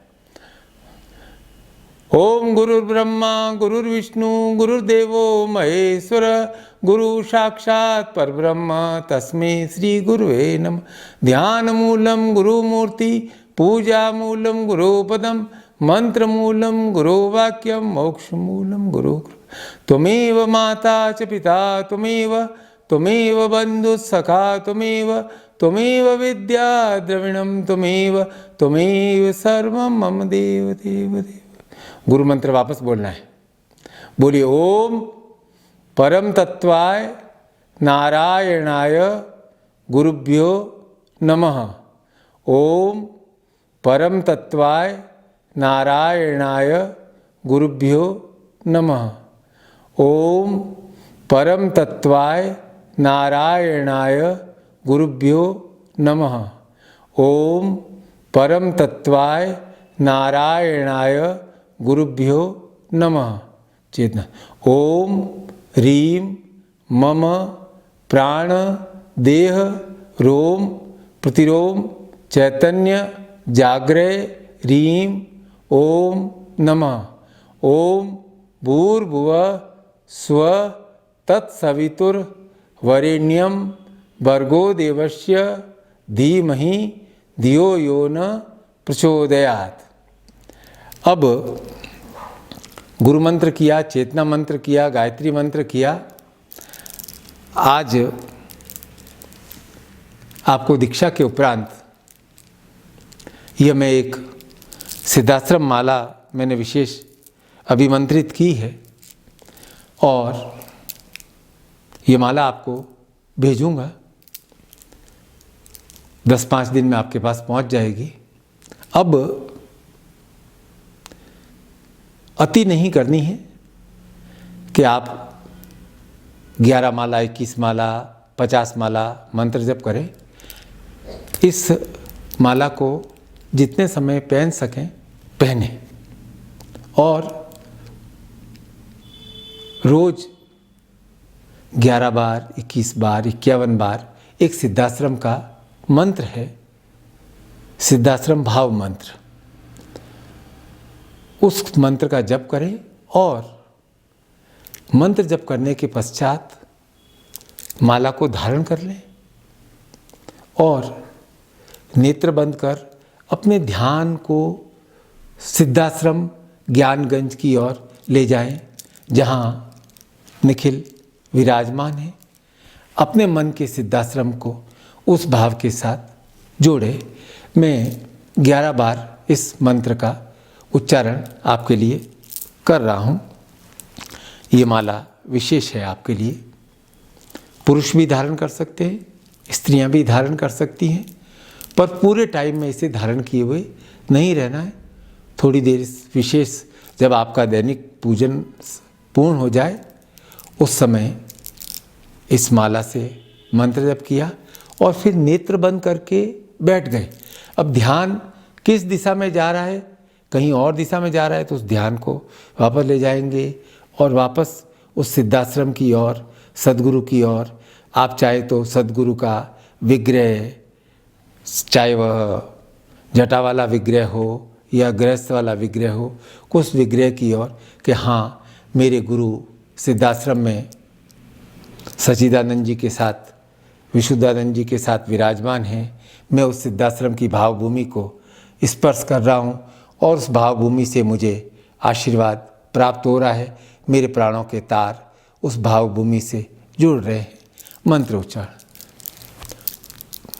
ओम गुरुर्ब्रह्मा गुरुर्विष्णु गुरुर्देवो महेश्वर गुरु साक्षात् परब्रह्म तस्मै श्री गुरुवे नमः। ध्यान मूलम गुरुमूर्ति पूजा मूलम गुरुपदम मंत्र मूलम गुरुवाक्यम मोक्ष मूलम गुरु त्वमेव माता च पिता त्वमेव बंधु सखा त्वमेव विद्या द्रविणम त्वमेव सर्वं मम देव देव देव। गुरु मंत्र वापस बोलना है। बोलिए ओम परम तत्वाय नारायणाय गुरुभ्यो नमः। ओम परम तत्वाय नारायणाय गुरुभ्यो नमः। ओम परम तत्वाय नारायणाय गुरुभ्यो नमः। ओम परम तत्वाय नारायणाय गुरुभ्यो नमः। चेतना। ओम ह्रीं मम प्राण देह रोम प्रतिरोम चैतन्य जाग्रय ह्रीं ओम नमः। ओम भूर्भुवः स्वः तत्सवितुर्वरेण्यं भर्गो देवस्य धीमहि धियो यो न प्रचोदयात्। अब गुरु मंत्र किया, चेतना मंत्र किया, गायत्री मंत्र किया। आज आपको दीक्षा के उपरांत यह मैं एक सिद्धाश्रम माला मैंने विशेष अभिमंत्रित की है और ये माला आपको भेजूंगा। 10-5 दिन में आपके पास पहुंच जाएगी। अब अति नहीं करनी है कि आप 11 माला, 21 माला, 50 माला मंत्र जप करें। इस माला को जितने समय पहन सकें पहने और रोज 11 बार, 21 बार, 51 बार एक सिद्धाश्रम का मंत्र है, सिद्धाश्रम भाव मंत्र, उस मंत्र का जप करें और मंत्र जप करने के पश्चात माला को धारण कर लें और नेत्र बंद कर अपने ध्यान को सिद्धाश्रम ज्ञानगंज की ओर ले जाएं, जहाँ निखिल विराजमान है। अपने मन के सिद्धाश्रम को उस भाव के साथ जोड़े। मैं 11 बार इस मंत्र का उच्चारण आपके लिए कर रहा हूँ। ये माला विशेष है आपके लिए। पुरुष भी धारण कर सकते हैं, स्त्रियां भी धारण कर सकती हैं, पर पूरे टाइम में इसे धारण किए हुए नहीं रहना है। थोड़ी देर विशेष जब आपका दैनिक पूजन पूर्ण हो जाए उस समय इस माला से मंत्र जप किया और फिर नेत्र बंद करके बैठ गए। अब ध्यान किस दिशा में जा रहा है, कहीं और दिशा में जा रहा है तो उस ध्यान को वापस ले जाएंगे और वापस उस सिद्धाश्रम की ओर, सद्गुरु की ओर। आप चाहे तो सद्गुरु का विग्रह, चाहे वह जटा वाला विग्रह हो या गृहस्थ वाला विग्रह हो, उस विग्रह की ओर कि हाँ, मेरे गुरु सिद्धाश्रम में सच्चिदानंद जी के साथ, विशुद्धानंद जी के साथ विराजमान हैं। मैं उस सिद्धाश्रम की भावभूमि को स्पर्श कर रहा हूँ और उस भावभूमि से मुझे आशीर्वाद प्राप्त हो रहा है। मेरे प्राणों के तार उस भावभूमि से जुड़ रहे हैं। मंत्र उच्चारण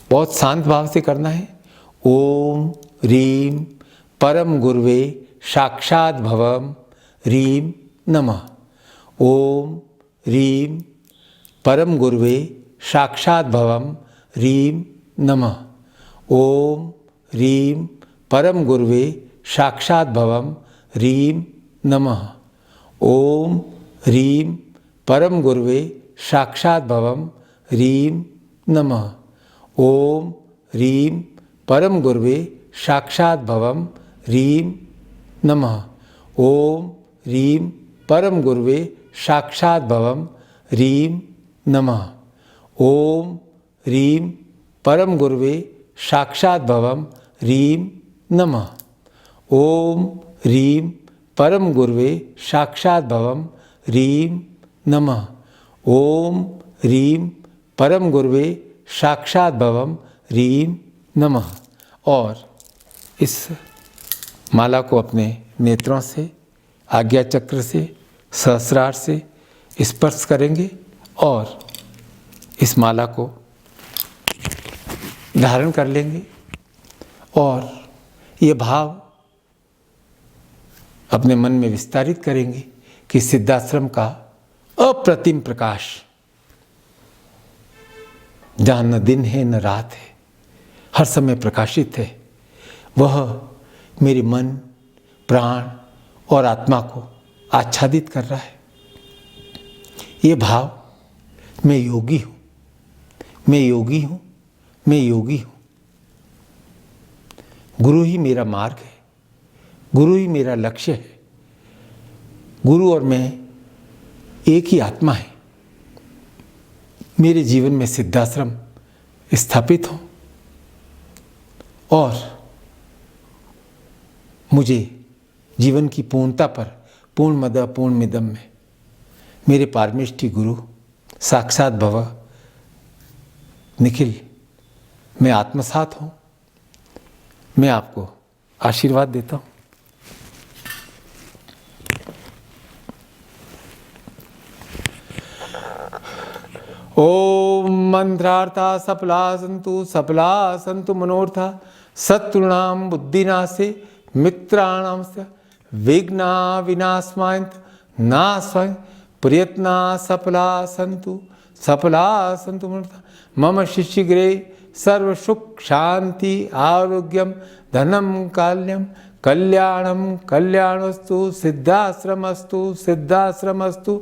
बहुत शांत भाव से करना है। ओम ह्रीं परम गुरुवे साक्षात् भवम ह्रीं नमः। ओम ह्रीं परम गुरुवे साक्षात् भवम ह्रीं नमः। ओम ह्रीं परम गुरुवे साक्षात् भवम ह्रीं नमः। ओम ह्रीं परम गुरुवे साक्षात् भवम ह्रीं नमः। ओम ह्रीं परम गुरुवे साक्षात् भवम ह्रीं नमः। ओम ह्रीं परम गुरुवे साक्षात् भवम ह्रीं नमः। ओम ह्रीं परम गुरुवे साक्षात् भवम ह्रीं नमः। ओम ह्रीं परम गुरुवे साक्षात् भवम ह्रीं नमः। ओम ह्रीं परम गुरुवे साक्षात् भवम ह्रीं नमः। और इस माला को अपने नेत्रों से, आज्ञा चक्र से, सहस्रार से स्पर्श करेंगे और इस माला को धारण कर लेंगे और ये भाव अपने मन में विस्तारित करेंगे कि सिद्धाश्रम का अप्रतिम प्रकाश, जहाँ न दिन है न रात है, हर समय प्रकाशित है, वह मेरे मन, प्राण और आत्मा को आच्छादित कर रहा है। ये भाव, मैं योगी हूँ, मैं योगी हूँ, मैं योगी हूँ। गुरु ही मेरा मार्ग है, गुरु ही मेरा लक्ष्य है। गुरु और मैं एक ही आत्मा है। मेरे जीवन में सिद्धाश्रम स्थापित हो और मुझे जीवन की पूर्णता पर, पूर्णमद पूर्णमिदम में मेरे पारमेष्ठी गुरु साक्षात भव निखिल मैं आत्मसात हूँ। मैं आपको आशीर्वाद देता हूँ। ओम मंत्रार्था सफला संतु मनोर्था शत्रुणाम बुद्धिनाशे मित्राणाम विघ्ना विनाशमायन्त नाशय प्रयत्ना सफला संतु मनोर्था। मम शिष्यगृहे सर्व सुख शांति आरोग्यम धनम काल्यम कल्याणम कल्याणस्तु सिद्धाश्रमस्तु सिद्धाश्रमस्तु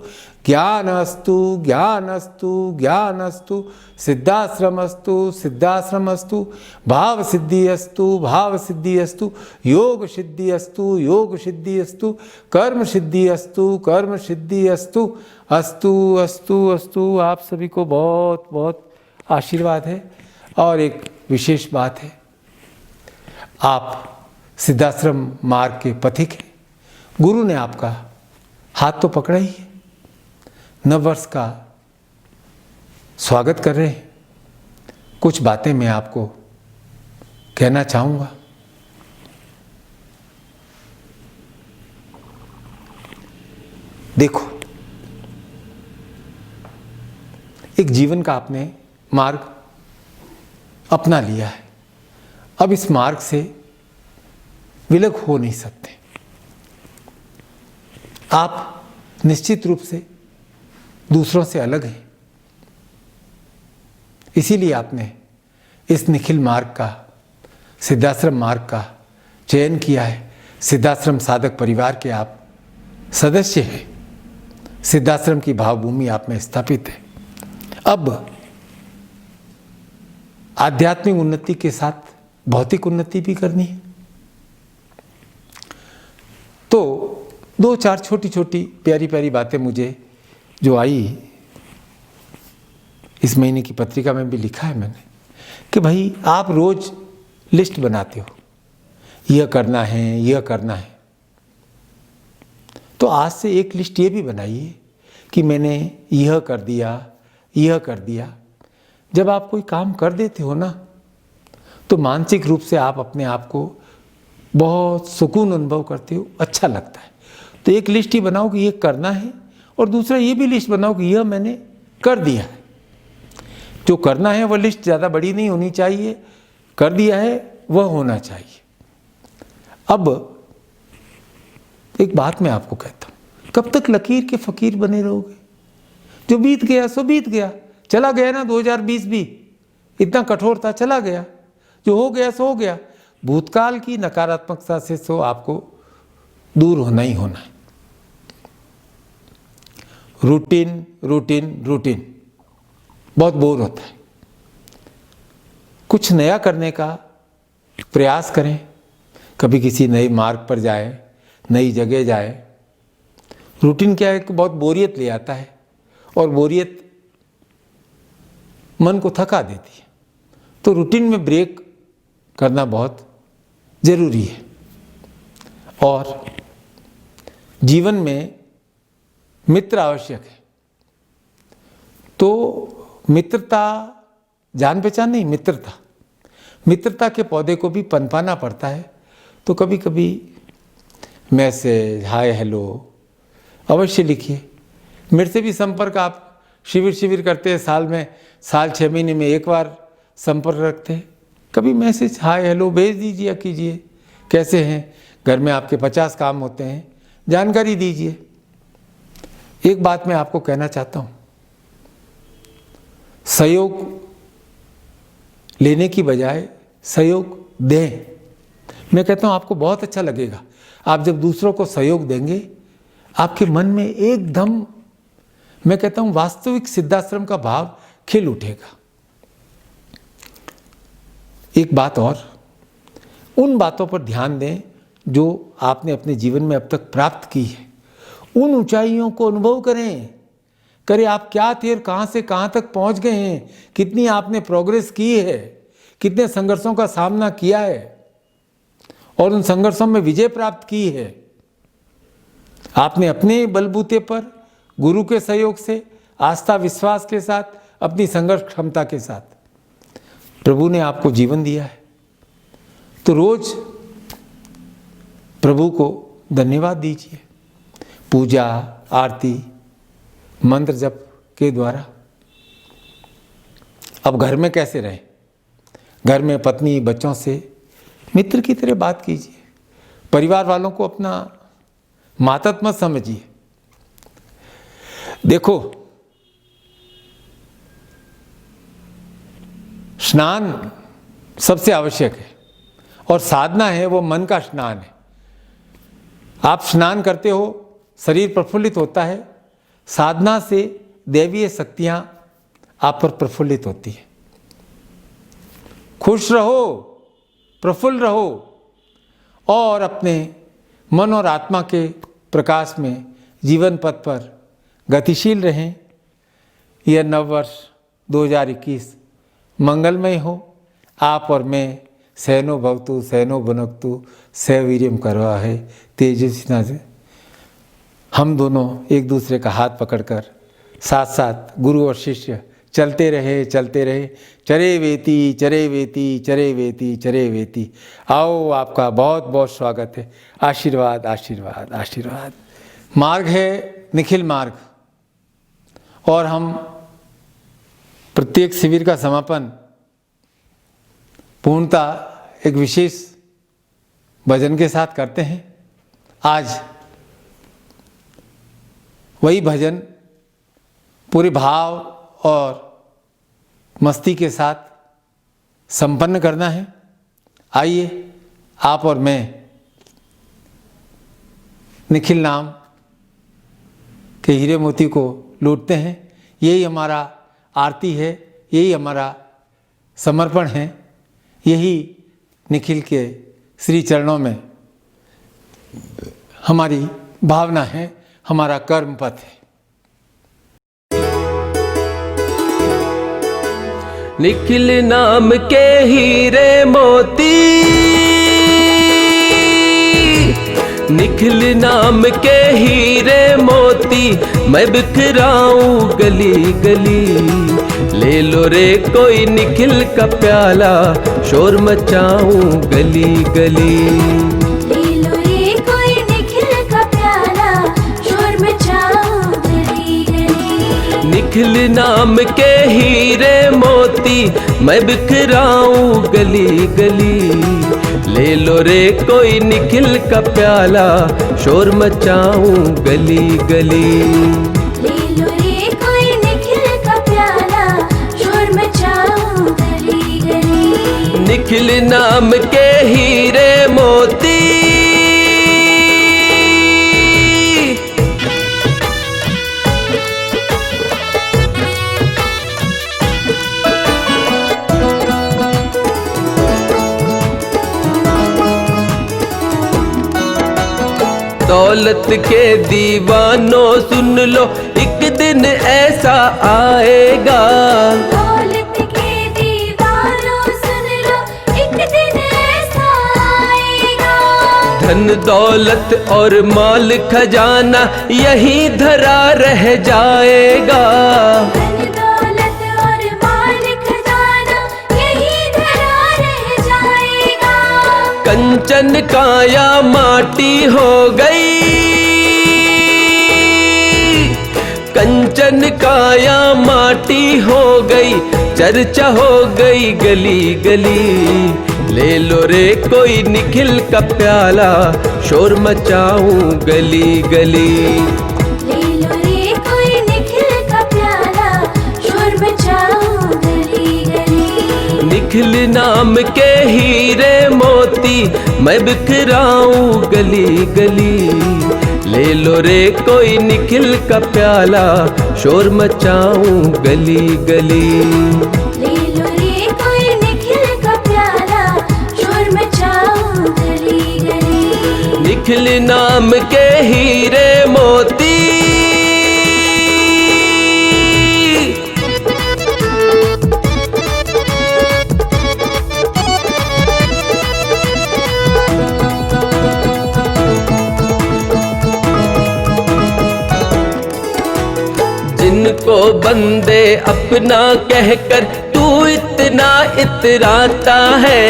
ज्ञानस्तु ज्ञानस्तु ज्ञानस्तु सिद्धाश्रमस्तु सिद्धाश्रमस्तु भाव सिद्धिस्तु भाव सिद्धिस्तु योग सिद्धिस्तु योग सिद्धिस्तु कर्म सिद्धिस्तु कर्म सिद्धिस्तु अस्तु अस्तु अस्तु। आप सभी को बहुत बहुत आशीर्वाद है। और एक विशेष बात है, आप सिद्धाश्रम मार्ग के पथिक हैं। गुरु ने आपका हाथ तो पकड़ा ही है, नववर्ष का स्वागत कर रहे हैं। कुछ बातें मैं आपको कहना चाहूँगा। देखो, एक जीवन का आपने मार्ग अपना लिया है। अब इस मार्ग से विलग हो नहीं सकते। आप निश्चित रूप से दूसरों से अलग हैं। इसीलिए आपने इस निखिल मार्ग का, सिद्धाश्रम मार्ग का चयन किया है। सिद्धाश्रम साधक परिवार के आप सदस्य हैं। सिद्धाश्रम की भावभूमि आप में स्थापित है। अब आध्यात्मिक उन्नति के साथ भौतिक उन्नति भी करनी है। तो दो चार छोटी छोटी प्यारी प्यारी बातें मुझे जो आई, इस महीने की पत्रिका में भी लिखा है मैंने, कि भाई आप रोज लिस्ट बनाते हो, यह करना है यह करना है। तो आज से एक लिस्ट ये भी बनाइए कि मैंने यह कर दिया यह कर दिया। जब आप कोई काम कर देते हो ना, तो मानसिक रूप से आप अपने आप को बहुत सुकून अनुभव करते हो, अच्छा लगता है। तो एक लिस्ट ही बनाओ कि ये करना है, और दूसरा ये भी लिस्ट बनाओ कि यह मैंने कर दिया है। जो करना है वह लिस्ट ज़्यादा बड़ी नहीं होनी चाहिए, कर दिया है वह होना चाहिए। अब एक बात मैं आपको कहता हूँ, कब तक लकीर के फकीर बने रहोगे? जो बीत गया सो बीत गया, चला गया ना। 2020 भी इतना कठोर था, चला गया। जो हो गया सो हो गया। भूतकाल की नकारात्मकता से सो आपको दूर होना ही होना है। रूटीन रूटीन रूटीन बहुत बोर होता है। कुछ नया करने का प्रयास करें। कभी किसी नए मार्ग पर जाएं, नई जगह जाएं। रूटीन क्या है कि बहुत बोरियत ले आता है, और बोरियत मन को थका देती है। तो रूटीन में ब्रेक करना बहुत जरूरी है। और जीवन में मित्र आवश्यक है। तो मित्रता जान पहचान नहीं, मित्रता के पौधे को भी पनपाना पड़ता है। तो कभी कभी मैसेज, हाय हेलो अवश्य लिखिए। मेरे से भी संपर्क, आप शिविर करते हैं, साल 6 महीने में एक बार संपर्क रखते हैं। कभी मैसेज हाय हेलो भेज दीजिए कीजिए। कैसे हैं, घर में आपके 50 काम होते हैं, जानकारी दीजिए। एक बात मैं आपको कहना चाहता हूँ, सहयोग लेने की बजाय सहयोग दें। मैं कहता हूँ आपको बहुत अच्छा लगेगा। आप जब दूसरों को सहयोग देंगे, आपके मन में एकदम, मैं कहता हूँ वास्तविक सिद्धाश्रम का भाव खिल उठेगा। एक बात और, उन बातों पर ध्यान दें जो आपने अपने जीवन में अब तक प्राप्त की है। उन ऊंचाइयों को अनुभव करें आप क्या थे और कहाँ से कहाँ तक पहुँच गए हैं, कितनी आपने प्रोग्रेस की है, कितने संघर्षों का सामना किया है और उन संघर्षों में विजय प्राप्त की है। आपने अपने बलबूते पर गुरु के सहयोग से, आस्था विश्वास के साथ, अपनी संघर्ष क्षमता के साथ प्रभु ने आपको जीवन दिया है। तो रोज प्रभु को धन्यवाद दीजिए, पूजा आरती मंत्र जप के द्वारा। अब घर में कैसे रहें? घर में पत्नी बच्चों से मित्र की तरह बात कीजिए। परिवार वालों को अपना मातहत मत समझिए। देखो, स्नान सबसे आवश्यक है और साधना है वो मन का स्नान है। आप स्नान करते हो, शरीर प्रफुल्लित होता है, साधना से दैवीय शक्तियाँ आप पर प्रफुल्लित होती है। खुश रहो, प्रफुल्ल रहो और अपने मन और आत्मा के प्रकाश में जीवन पथ पर गतिशील रहें। यह नववर्ष 2021 मंगलमय हो। आप और मैं सहनो भवतु सहनो भुनक्तु सहवीर्यम करवा है तेजस्विना से हम दोनों एक दूसरे का हाथ पकड़कर साथ साथ गुरु और शिष्य चलते रहे चरे वेती चरे वेती चरे वेती चरे वेती। आओ, आपका बहुत बहुत स्वागत है। आशीर्वाद आशीर्वाद आशीर्वाद। मार्ग है निखिल मार्ग और हम प्रत्येक शिविर का समापन पूर्णतः एक विशेष भजन के साथ करते हैं। आज वही भजन पूरे भाव और मस्ती के साथ संपन्न करना है। आइए, आप और मैं निखिल नाम के हीरे मोती को लूटते हैं। यही हमारा आरती है, यही हमारा समर्पण है, यही निखिल के श्री चरणों में हमारी भावना है, हमारा कर्म पथ है। निखिल नाम के हीरे मोती, निखिल नाम के हीरे मोती, मैं बिखराऊं गली गली। ले लो रे कोई निखिल का प्याला, शोर मचाऊं गली गली। ले लो रे कोई निखिल का प्याला, शोर मचाऊं गली गली। निखिल नाम के हीरे मोती, मैं बिखराऊं गली गली। ले लो रे कोई निखिल का प्याला, शोर मचाऊं गली गली। ले लो रे कोई निखिल का प्याला, शोर मचाऊं गली गली। निखिल नाम के हीरे मोती। दौलत के दीवानों सुन लो, एक दिन ऐसा आएगा। दौलत के दीवानों सुन लो, एक दिन ऐसा आएगा। धन दौलत और माल खजाना यहीं धरा रह जाएगा। धन दौलत और माल खजाना यहीं धरा रह जाएगा। कंचन काया माटी हो गई, कंचन काया माटी हो गई, चर्चा हो गई गली गली। ले लो रे कोई निखिल का प्याला, शोर मचाऊं गली गली। ले लो रे कोई निखिल का प्याला, शोर मचाऊं गली गली। निखिल नाम के हीरे मोती, मैं बिखराऊं गली गली। ले लो रे कोई निखिल का प्याला, शोर मचाऊं गली गली। ले लो रे कोई निखिल का प्याला, शोर मचाऊं गली गली। निखिल नाम के हीरे मोती। जिनको बंदे अपना कहकर तू इतना इतराता है,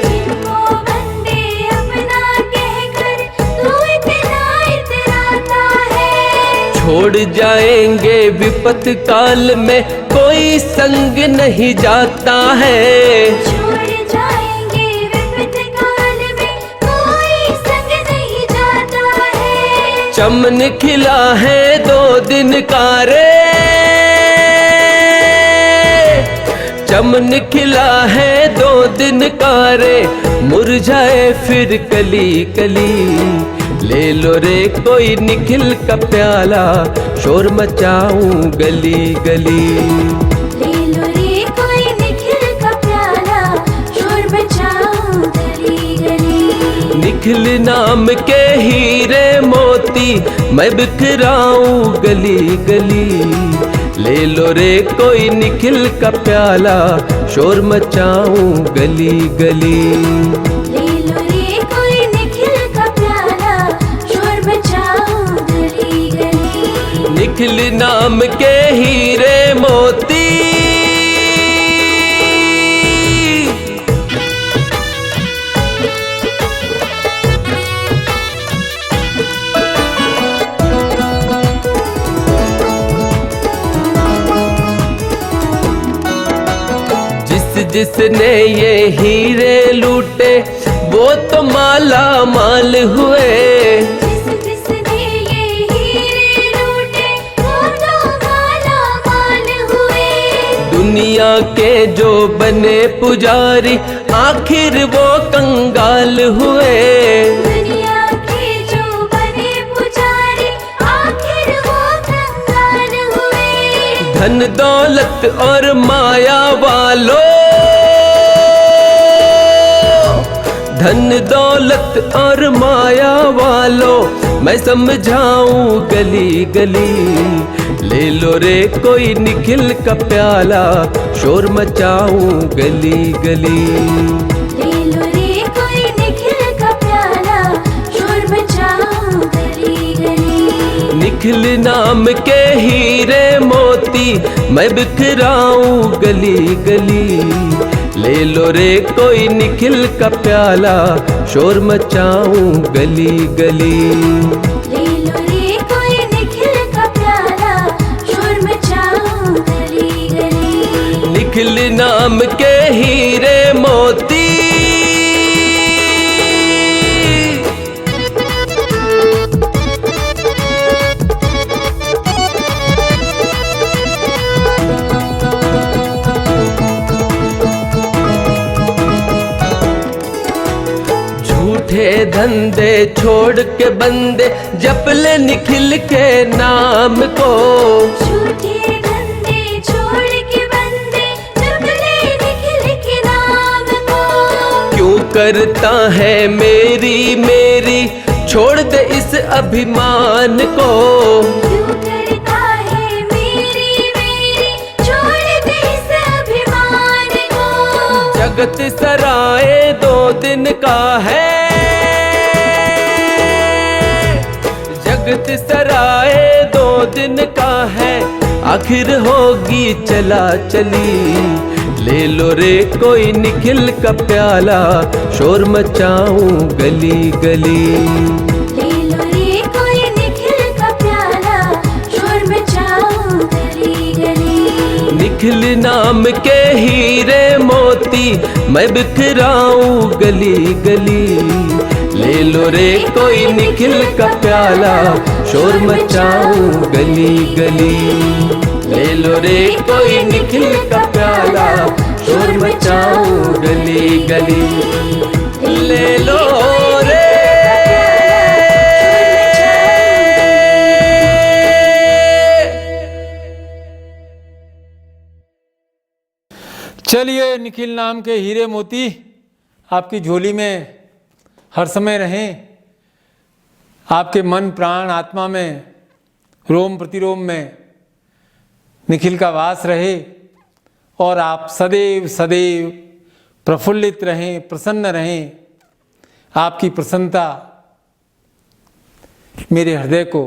जिनको बंदे अपना कहकर तू इतना इतराता है। छोड़ जाएंगे विपत काल में, कोई संग नहीं जाता है। छोड़ जाएंगे विपत काल में, कोई संग नहीं जाता है। चमन खिला है 2 दिन का रे, नाम निखिला है 2 दिन का रे, मुरझाए फिर कली कली। ले लो रे कोई निखिल का प्याला, शोर मचाऊं गली गली। ले लो रे कोई निखिल का प्याला, शोर मचाऊं गली गली। निखिल नाम के हीरे मोती मैं बिखराऊं गली गली। ले लो रे कोई निखिल का प्याला, शोर मचाऊं गली गली। ले लो रे कोई निखिल का प्याला, शोर मचाऊं गली गली। निखिल नाम के हीरे मोती। जिसने ये हीरे लूटे वो तो माला माल हुए। जिसने ये हीरे लूटे वो तो माला माल हुए। दुनिया के जो बने पुजारी आखिर वो कंगाल हुए। दुनिया के जो बने पुजारी आखिर वो कंगाल हुए। धन दौलत और माया वालों, धन दौलत और माया वालों मैं समझाऊं गली गली। ले लो रे कोई निखिल का प्याला, शोर मचाऊं गली गली। ले लो रे कोई निखिल का प्याला, शोर मचाऊं गली गली। निखिल नाम के हीरे मोती मैं बिखराऊं गली गली। ले लो रे कोई निखिल का प्याला, शोर मचाऊं गली गली। ले लो रे कोई निखिल का प्याला, शोर मचाऊं गली गली। निखिल नाम के हीरे मोती। झूठे धंधे छोड़ के बंदे जप ले निखिल के नाम को। झूठे धंधे छोड़ के बंदे जप ले निखिल के नाम को। क्यों करता है मेरी मेरी, छोड़ दे इस अभिमान को। क्यों करता है मेरी मेरी, छोड़ दे इस अभिमान को। जगत सराय 2 दिन का है, जगत सराय 2 दिन का है, आखिर होगी चला चली। ले लो रे कोई निखिल का प्याला, शोर मचाऊं गली गली। ले लो रे कोई निखिल का प्याला, शोर मचाऊं गली गली। निखिल नाम के हीरे मोती मैं बिखराऊं गली गली। ले लो रे कोई निखिल का प्याला, शोर मचाऊं गली गली। ले लो रे कोई निखिल का प्याला, शोर मचाऊं गली गली। ले लो रे। चलिए, निखिल नाम के हीरे मोती आपकी झोली में हर समय रहें, आपके मन प्राण आत्मा में रोम प्रतिरोम में निखिल का वास रहे और आप सदैव सदैव प्रफुल्लित रहें, प्रसन्न रहें। आपकी प्रसन्नता मेरे हृदय को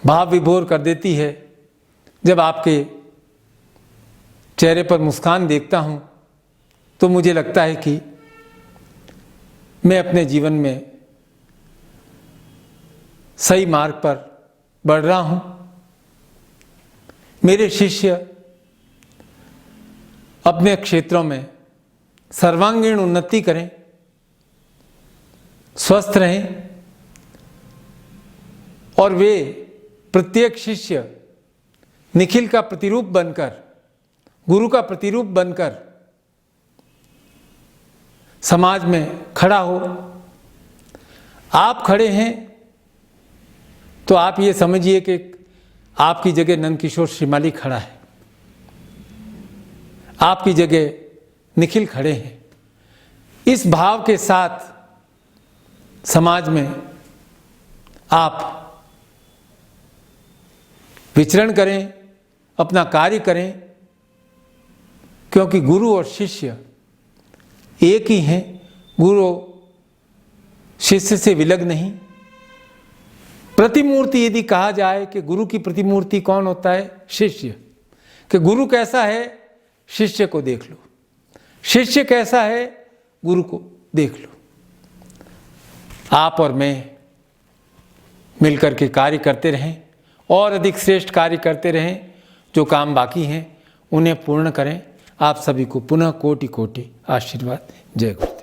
भाव विभोर कर देती है। जब आपके चेहरे पर मुस्कान देखता हूँ तो मुझे लगता है कि मैं अपने जीवन में सही मार्ग पर बढ़ रहा हूँ। मेरे शिष्य अपने क्षेत्रों में सर्वांगीण उन्नति करें, स्वस्थ रहें और वे प्रत्येक शिष्य निखिल का प्रतिरूप बनकर गुरु का प्रतिरूप बनकर समाज में खड़ा हो। आप खड़े हैं तो आप ये समझिए कि आपकी जगह नंदकिशोर श्रीमाली खड़ा है, आपकी जगह निखिल खड़े हैं। इस भाव के साथ समाज में आप विचरण करें, अपना कार्य करें, क्योंकि गुरु और शिष्य एक ही हैं। गुरु शिष्य से विलग नहीं। प्रतिमूर्ति यदि कहा जाए कि गुरु की प्रतिमूर्ति कौन होता है? शिष्य। कि गुरु कैसा है, शिष्य को देख लो। शिष्य कैसा है, गुरु को देख लो। आप और मैं मिलकर के कार्य करते रहें और अधिक श्रेष्ठ कार्य करते रहें। जो काम बाकी हैं उन्हें पूर्ण करें। आप सभी को पुनः कोटि कोटि आशीर्वाद। जय गुरु।